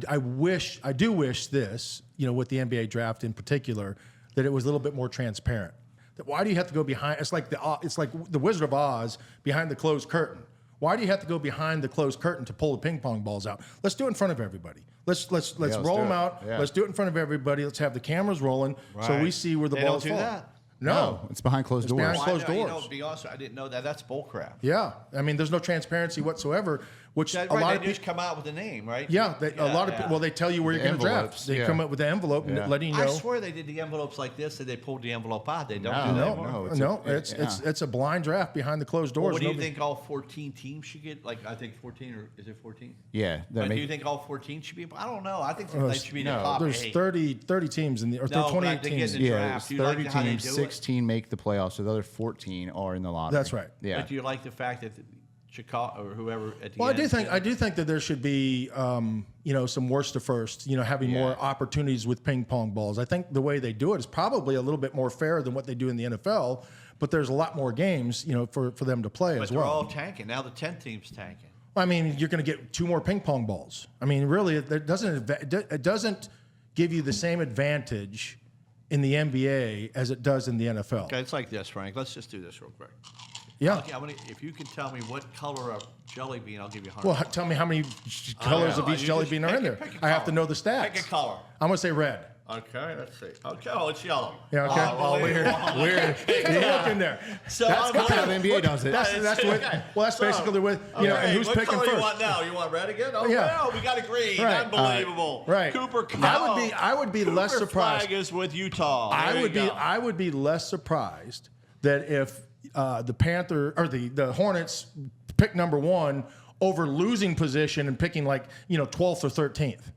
do wish this, with the NBA draft in particular, that it was a little bit more transparent. That why do you have to go behind? It's like the Wizard of Oz behind the closed curtain. Why do you have to go behind the closed curtain to pull the ping pong balls out? Let's do it in front of everybody. Let's let's roll do them it. out. Yeah. Let's do it in front of everybody. Let's have the cameras rolling so we see where the They balls don't do fall. that? No, It's behind closed It's doors. behind Well, closed I know, doors. to be honest, I didn't know that. That's bullcrap. Yeah, I mean, there's no transparency whatsoever. Which That, a lot they of just people, come out with a name, right? yeah, a lot of yeah. people. Well, they tell you where The you're going to draft. envelopes, They yeah. come up with the envelope, Yeah. letting you know. I swear they did the envelopes like this, and they pulled the envelope out. They don't No, do that No, anymore. it's a blind draft behind the closed doors. Well, what do you Nobody- think all 14 teams should get? Like, I think 14, or is it 14? Yeah. But do you think all 14 should be? I don't know. I think they should be the no, top There's 8. 30 teams in the or No, but 28 they get teams. in the Yeah, draft. it's Do you like 30 how they teams, do it? 16 make the playoffs, so the other 14 are in the lottery. That's right. Yeah. But do you like the fact that Chicago or whoever at the Well, end? I do think that there should be, some worst to first, having more opportunities with ping pong balls. I think the way they do it is probably a little bit more fair than what they do in the NFL, but there's a lot more games, for them to play But as they're well. all tanking. Now the 10th team's tanking. I mean, you're going to get 2 more ping pong balls. I mean, really, it doesn't give you the same advantage in the NBA as it does in the NFL. Okay, it's like this, Frank. Let's just do this real quick. Yeah. Okay, if you can tell me what color of jelly bean, I'll give you 100. Well, tell me how many colors of each You jelly just bean are in there. pick a I have to color. know the stats. Pick a color. I'm going to say red. Okay, let's see. Okay, oh, it's yellow. Yeah, okay. Oh, weird. Weird. Look in there. So That's I'm kind how going- the NBA does it. That's what. Well, that's basically with Okay, and who's what picking color first. you want now? You want red again? Oh, Yeah. no, we got a green. Right. Unbelievable. Right. Cooper. I would be less Cooper surprised. Flagg is with Utah. I There would you be go. I would be less surprised that if the Panther or the Hornets pick number 1 over losing position and picking 12th or 13th.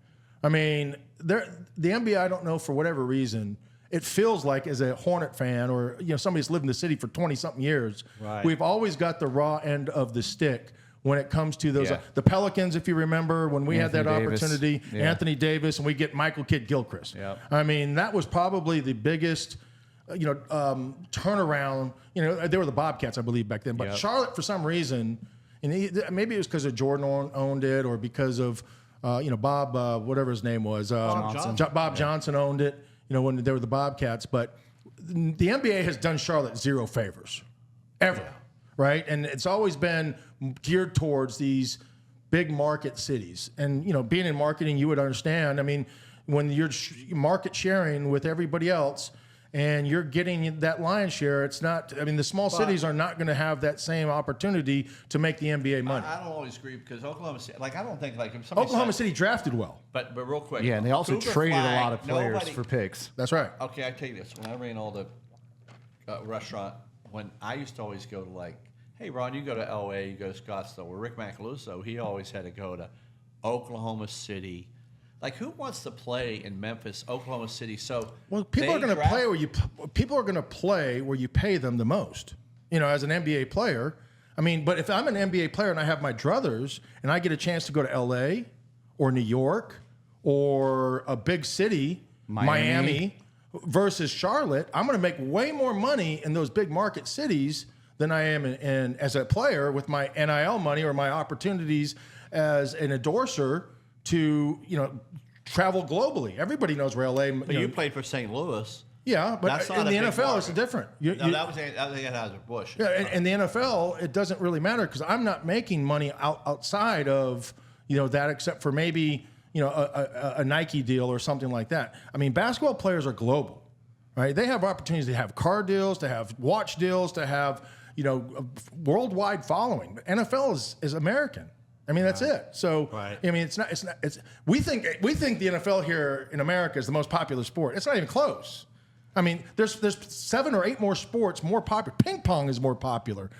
I mean, the NBA, I don't know, for whatever reason, it feels like as a Hornet fan or somebody who's lived in the city for 20 something years, Right. we've always got the raw end of the stick when it comes to those Yeah. the Pelicans. If you remember when we had that Anthony Davis. opportunity, Yeah. Anthony Davis, and we get Michael Kidd-Gilchrist. Yep. I mean, that was probably the biggest, turnaround. They were the Bobcats, I believe, back then. But Yep. Charlotte, for some reason, and maybe it was because of Jordan owned it, or because of, Bob, whatever his name was, Bob Johnson owned it. When they were the Bobcats. But the NBA has done Charlotte 0 favors, ever, right? And it's always been geared towards these big market cities. And being in marketing, you would understand. I mean, when you're market sharing with everybody else and you're getting that lion's share, it's not. I mean, the small cities are not going to have that same opportunity to make the NBA money. I don't always agree because Oklahoma City, I don't think if somebody Oklahoma said, City drafted well. But real quick. Yeah, and they also Cooper traded Flagg, a lot of players nobody- for picks. That's right. Okay, I tell you this. When I ran all the restaurant, when I used to always go to hey, Ron, you go to L.A., you go to Scottsdale. Well, Rick Macaluso, he always had to go to Oklahoma City. Who wants to play in Memphis, Oklahoma City? So Well, people are going to play where you pay them the most. As an NBA player. I mean, but if I'm an NBA player and I have my druthers and I get a chance to go to LA or New York or a big city, Miami versus Charlotte, I'm going to make way more money in those big market cities than I am in as a player with my NIL money or my opportunities as an endorser to travel globally. Everybody knows where LA. But you played for St. Louis. Yeah, but That's not in a the big NFL, it's market. different. That was Anheuser-Busch. Yeah, in the NFL, it doesn't really matter because I'm not making money outside of that, except for maybe a Nike deal or something like that. I mean, basketball players are global, right? They have opportunities to have car deals, to have watch deals, to have a worldwide following. But NFL is American. I mean, that's it. So, Right. I mean, we think the NFL here in America is the most popular sport. It's not even close. I mean, there's 7 or 8 more sports more popular. Ping pong is more popular.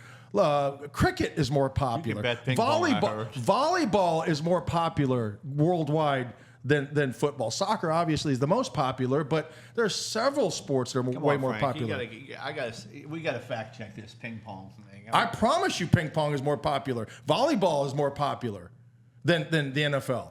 Cricket is more popular. bet ping pong, I heard. Volleyball is more popular worldwide than football. Soccer obviously is the most popular, but there's several sports that are Come way on, more Frank, popular. We got to fact check this ping pong thing. I promise you, ping pong is more popular. Volleyball is more popular than the NFL.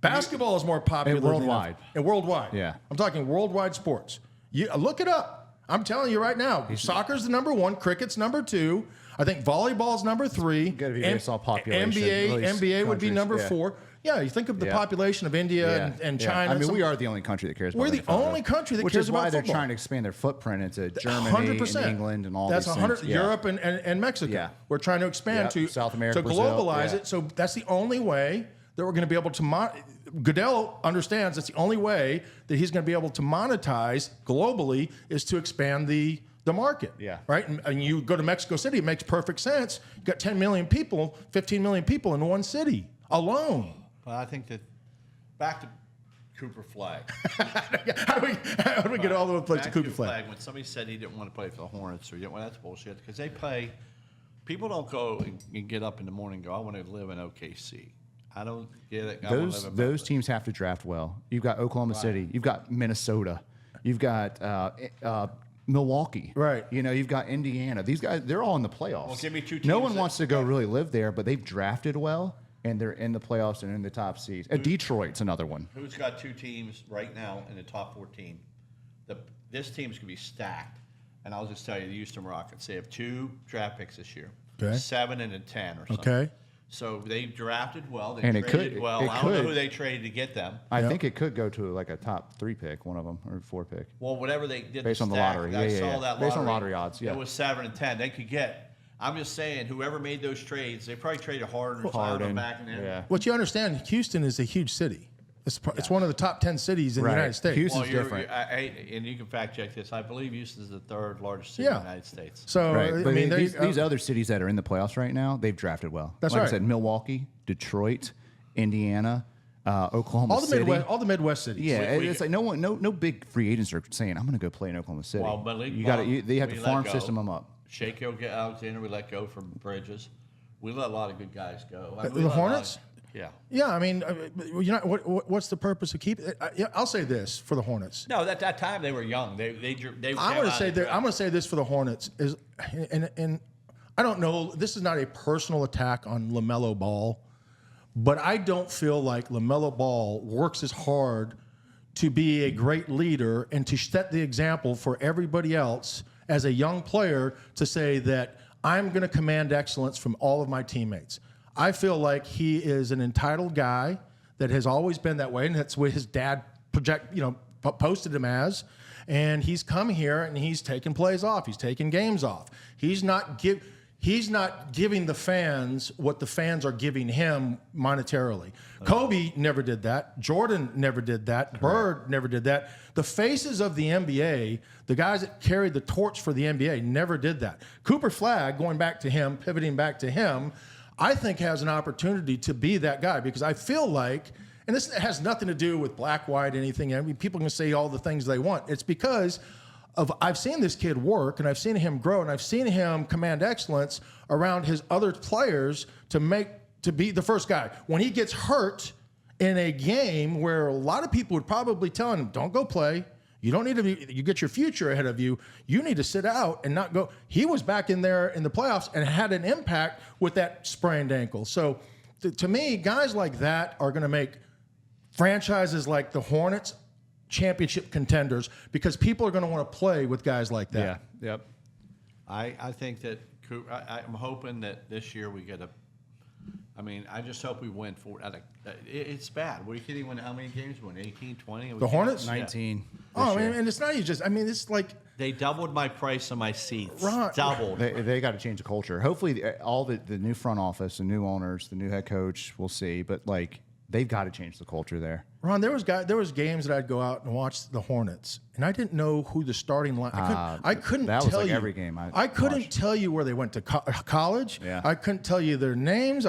Basketball is more popular And worldwide. And worldwide. Yeah. I'm talking worldwide sports. You look it up. I'm telling you right now. Soccer's the number 1. Cricket's number 2. I think volleyball's number 3. Gotta be based on population. NBA would be Countries, number yeah. 4. Yeah, you think of the Yeah. population of India and China. I mean, we are the only country that cares about We're the NFL, only country that which cares is why about they're football. trying to expand their footprint into Germany 100%. and England and all that's these 100. things. Yeah. Europe and Mexico. Yeah. We're trying to expand Yep. to South America, to Brazil. globalize Yeah. it. So that's the only way that we're going to be able to. Goodell understands that's the only way that he's going to be able to monetize globally is to expand the market. Yeah. Right. And you go to Mexico City, it makes perfect sense. You got 10 million people, 15 million people in one city alone. But I think that back to Cooper Flagg. How do we get all the way to Back Cooper Flagg? When somebody said he didn't want to play for the Hornets, or that's bullshit because they play. People don't go and get up in the morning and go, I want to live in OKC. I don't get it. I wanna live in Those teams have to draft well. You've got Oklahoma City. You've got Minnesota. You've got Milwaukee. Right. You know, you've got Indiana. These guys, they're all in the playoffs. Well, give me 2 No teams one that- wants to go really live there, but they've drafted well, and they're in the playoffs and in the top seeds. Detroit's another one. Who's got 2 teams right now in the top 14? This team's going to be stacked. And I'll just tell you, the Houston Rockets, they have 2 draft picks this year. Okay. 7 and a 10 or something. Okay. So they drafted well. They And it traded could- well. it I don't know could. who they traded to get them. I think it could go to like a top 3 pick, one of them, or 4 pick. Well, whatever they did Based on the stack, lottery. I Yeah, yeah, saw yeah. that Based on lottery odds, yeah. It was 7 and 10. They could get. I'm just saying, whoever made those trades, they probably traded Harden or Harden, back in there. yeah. What you understand, Houston is a huge city. It's one of the top 10 cities in the Right. United States. Houston- Well, Houston's different. and you can fact check this. I believe Houston's the 3rd largest city in Yeah. the United States. So Right. I But mean, these other cities that are in the playoffs right now, they've drafted well. That's like right. I said, Milwaukee, Detroit, Indiana, Oklahoma City. all the Midwest cities. Yeah, We- it's like no big free agents are saying I'm going to go play in Oklahoma City. Well, Malik you got Monk, they have to we farm let go. system them up. Shake Alexander, we let go from Bridges. We let a lot of good guys go. I mean, The we let a lot of- Hornets? Yeah. Yeah, I mean, you know, what's the purpose of keeping? I'll say this for the Hornets. No, at that time they were young. They I'm going to say this for the Hornets is, and I don't know. This is not a personal attack on LaMelo Ball, but I don't feel like LaMelo Ball works as hard to be a great leader and to set the example for everybody else as a young player to say that I'm going to command excellence from all of my teammates. I feel like he is an entitled guy that has always been that way, and that's what his dad posted him as. And he's come here and he's taking plays off. He's taking games off. He's not giving the fans what the fans are giving him monetarily. Kobe never did that. Jordan never did that. Bird never did that. The faces of the NBA, the guys that carried the torch for the NBA, never did that. Cooper Flagg, going back to him, pivoting back to him, I think has an opportunity to be that guy because I feel like, and this has nothing to do with black, white, anything. I mean, people can say all the things they want. It's because I've seen this kid work, and I've seen him grow, and I've seen him command excellence around his other players to be the first guy. When he gets hurt in a game where a lot of people would probably tell him, "Don't go play. You don't need to be. You get your future ahead of you. You need to sit out and not go." He was back in there in the playoffs and had an impact with that sprained ankle. So, to me, guys like that are going to make franchises like the Hornets championship contenders because people are going to want to play with guys like that. Yeah. Yep. I think that I'm hoping that this year we get a. I mean, I just hope we win 4. It's bad. What are you kidding? How many games we won? 18, 20? The Hornets? 19. Oh, I mean, and it's not even just. I mean, it's like They doubled my price on my seats. Right. Doubled. They got to change the culture. Hopefully, all the new front office, the new owners, the new head coach, we'll see. But like, they've got to change the culture there. Ron, there was games that I'd go out and watch the Hornets, and I didn't know who the starting line. I couldn't that was tell like you every game I couldn't watched. tell you where they went to college. Yeah. I couldn't tell you their names.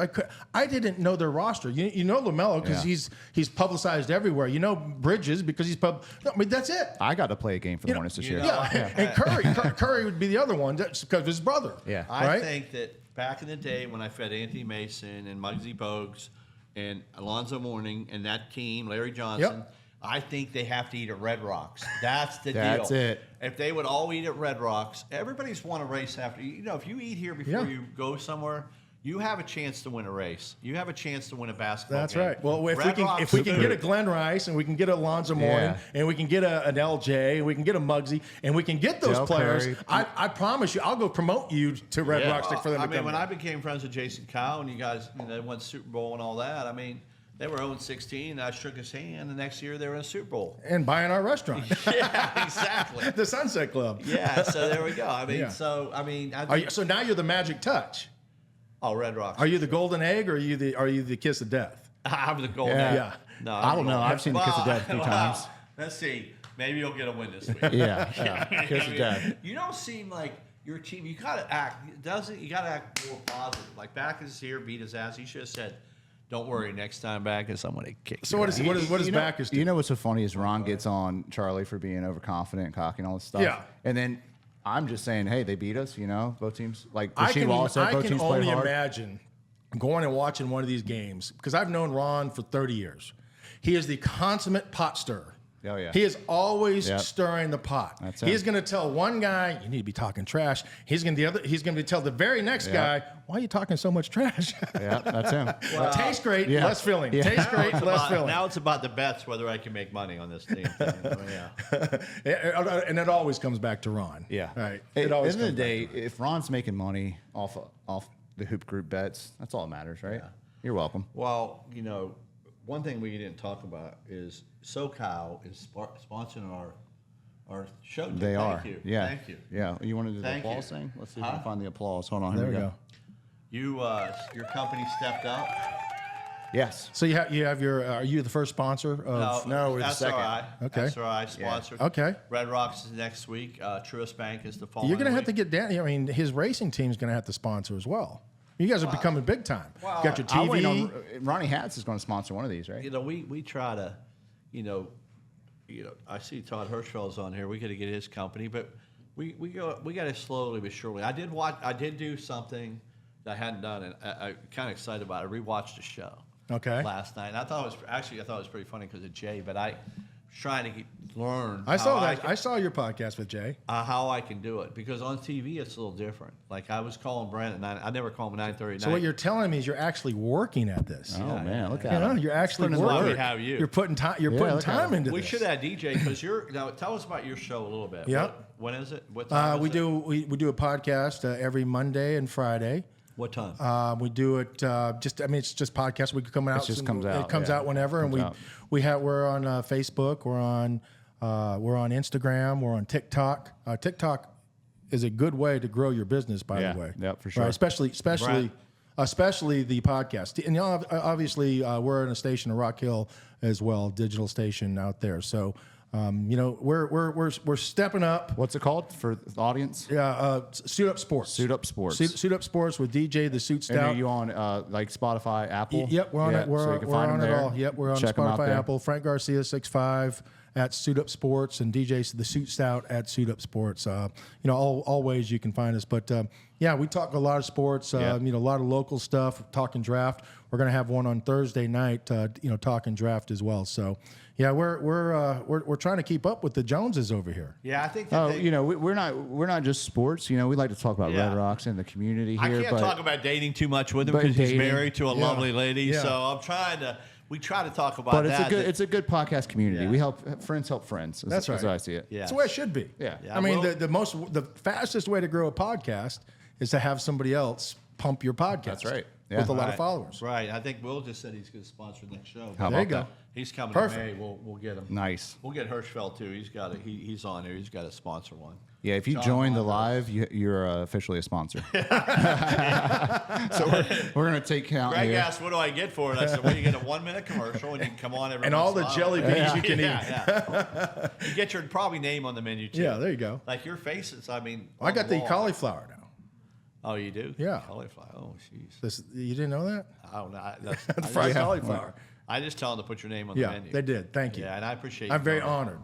I didn't know their roster. You know LaMelo because Yeah. he's publicized everywhere. You know Bridges because he's I mean, that's it. I got to play a game for the Hornets this year. Yeah, and Curry would be the other one because of his brother. Yeah. I right? think that back in the day when I fed Anthony Mason and Muggsy Bogues and Alonzo Mourning and that team, Larry Johnson, Yep. I think they have to eat at Red Rocks. That's the That's deal. it. If they would all eat at Red Rocks, everybody's won a race after. You know, if you eat here before Yeah. you go somewhere, You have a chance to win a race. You have a chance to win a basketball That's game. right. Well, if Red Rocks we can food. get a Glenn Rice and we can get a Alonzo Mourning and we can get an LJ and we can get a Muggsy and we can get those Del players, Curry. I promise you, I'll go promote you to Red Rock Stick for them I to mean, come when in. I became friends with Jason Kyle and you guys, they won Super Bowl and all that. I mean, they were 0-16. And I shook his hand. The next year they were in a Super Bowl. And buying our restaurant, Yeah, exactly. the Sunset Club. Yeah. So there we go. I mean, Yeah. So now you're the Magic Touch. Oh, Red Rocks. Are you the golden egg or are you the kiss of death? I'm the golden. Yeah. Yeah. No, I don't know. I've seen the Kiss of Death a few times. Let's see. Maybe you'll get a win this week. Yeah. Kiss of Death. You don't seem like your team. You gotta act. Doesn't you gotta act more positive? Like back is here, beat his ass. He should have said, "Don't worry, next time back is someone to kick." So what is Backus do? You know what's so funny is Ron gets on Charlie for being overconfident and cocky and all this stuff. Yeah. And then I'm just saying, hey, they beat us, both teams. Like I Rasheed can, Wallace said, I both can teams played only hard. imagine going and watching one of these games because I've known Ron for 30 years. He is the consummate pot stirrer. Oh, yeah. He is always Yep. stirring the pot. That's him. He's going to tell one guy, "You need to be talking trash." He's going to tell the very next guy, "Why are you talking so much trash?" Yeah, that's him. Tastes great, Yeah. less filling. Yeah. Tastes great, less filling. Now it's about the bets, whether I can make money on this team. And it always comes back to Ron. Yeah. Right. At It the always end of the comes back day, if Ron's making money off the Hoop Group bets, that's all that matters, right? Yeah. You're welcome. Well, one thing we didn't talk about is SoCal is sponsoring our show. They Thank are. you. Yeah. Thank you. Yeah. You want to do the Thank you. applause thing? Let's see if we Huh? can find the applause. Hold on. to. Here There we we go. go. Your company stepped up. Yes. So you have your. Are you the first sponsor of? No, we're the second. SRI. Okay. SRI sponsored. Okay. Red Rocks is next week. Truist Bank is the following You're going to have to week. get down. I mean, his racing team's going to have to sponsor as well. You guys are becoming big time. Well, you got your I'll wait TV. on, Ronnie Hatz is going to sponsor one of these, right? We try to, I see Todd Hirschfeld's on here. We got to get his company, but we got to slowly but surely. I did do something that I hadn't done, and I'm kind of excited about it. I rewatched the show. Okay. Last night, and I thought it was pretty funny because of Jay, but I was trying to learn. I saw how that. I saw your podcast with Jay. how I can do it because on TV it's a little different. Like I was calling Brent at 9. I never call him at 9:30. So what you're telling me is you're actually working at this. Oh, man. Look You at know, him. you're actually Putting in the Why we working. have you. You're putting time. You're Yeah, putting look at time him. into we this. should add DJ because now tell us about your show a little bit. Yeah. When is it? What time? We is it? we do a podcast every Monday and Friday. What time? We do it it's just podcast. We come out. just comes out, It comes yeah. out whenever, and Comes out. we're on Facebook. We're on Instagram. We're on TikTok. TikTok is a good way to grow your business. By Yeah, the way, yep, for sure. Right, especially the podcast. And obviously, we're in a station in Rock Hill as well, digital station out there. So. We're stepping up. What's it called for the audience? Yeah, Suit Up Sports. Suit Up Sports. Suit Up Sports with DJ the Suit And Stout. are you on like Spotify, Apple? Yep, we're on it. so We're, you can we're find on them it there. all. Yep, we're on Check 'em out Spotify, there. Apple. Frank Garcia 65 at Suit Up Sports and DJ the Suit Stout at Suit Up Sports. All ways you can find us. But we talk a lot of sports. Yeah. A lot of local stuff. Talking draft. We're gonna have one on Thursday night. Talking draft as well. So. Yeah, we're trying to keep up with the Joneses over here. Yeah, I think. That We're not just sports. We like to talk about Yeah. Red Rocks and the community I here. can't but talk about dating too much with him but because he's dating, married to a yeah. lovely lady. Yeah. So I'm trying to. We try to talk about but that. it's a good podcast community. Yeah. We help friends help friends. That's That's right. how I see it. Yeah. That's the way it should be. Yeah. Yeah, I mean, well- the fastest way to grow a podcast is to have somebody else pump your podcast. That's right. Yeah. With a lot Right. of followers. Right. I think Will just said he's going to sponsor next show. How There you about go. that? He's coming Perfect. in May. We'll get him. Nice. We'll get Hirschfeld too. He's on there. He's got to sponsor one. Yeah, if you John join the Monroe. live, you're officially a sponsor. So we're going to take count Greg here. asked, "What do I get for it?" I said, "Well, you get a 1-minute commercial, and you can come on every And once all in a the while." jelly beans you can eat. Yeah. You get your probably name on the menu too. Yeah, there you go. Like your faces. I mean, I on got the wall. cauliflower now. Oh, you do? Yeah. Cauliflower. Oh, jeez. You didn't know that? I don't know. The fried Yeah. cauliflower. I just tell them to put your name on the Yeah, menu. they did. Thank you. Yeah, and I appreciate. I'm you very going. honored.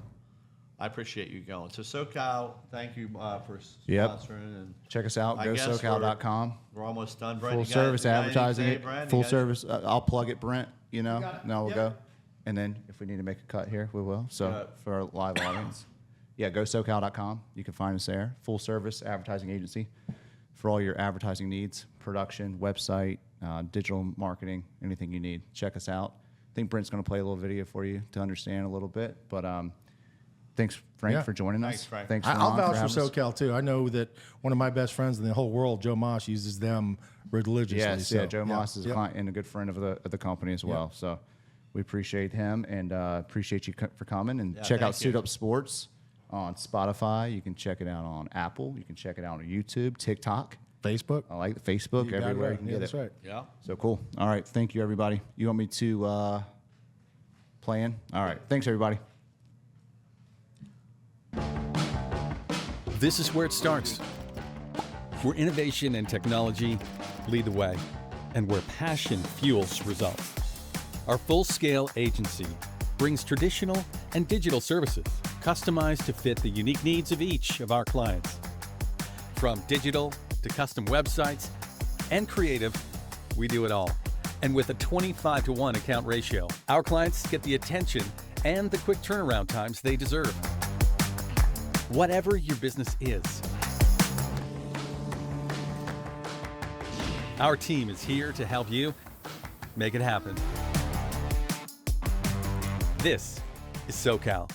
I appreciate you going. So SoCal, thank you for Yep. sponsoring. And Check us out. I guess GoSoCal.com. we're almost done. Brent, Full you got- service you got anything to advertising say, it. Brent? You Full got- service. I'll plug it, Brent. Now we'll Yep. go. And then if we need to make a cut here, we will. So Good. for our live audience, GoSoCal.com. You can find us there. Full service advertising agency. for all your advertising needs, production, website, digital marketing, anything you need. Check us out. I think Brent's going to play a little video for you to understand a little bit. But thanks, Frank, for joining us. Thanks, Frank. Thanks, I'll Ron, vouch for having us. SoCal too. I know that one of my best friends in the whole world, Joe Moss, uses them religiously. Yes, so, Joe Moss is a client and a good friend of the company as well. So we appreciate him and appreciate you for coming. And check out thank Suit you. Up Sports on Spotify. You can check it out on Apple. You can check it out on YouTube, TikTok. Facebook. I like the Facebook. You got it Everywhere right. you can Yeah, get that's it. right. Yeah. So cool. All right. Thank you, everybody. You want me to play in? All right. Thanks, everybody. This is where it starts, where innovation and technology lead the way, and where passion fuels results. Our full-scale agency brings traditional and digital services customized to fit the unique needs of each of our clients. From digital to custom websites and creative, we do it all. And with a 25-to-1 account ratio, our clients get the attention and the quick turnaround times they deserve. Whatever your business is, our team is here to help you make it happen. This is SoCal.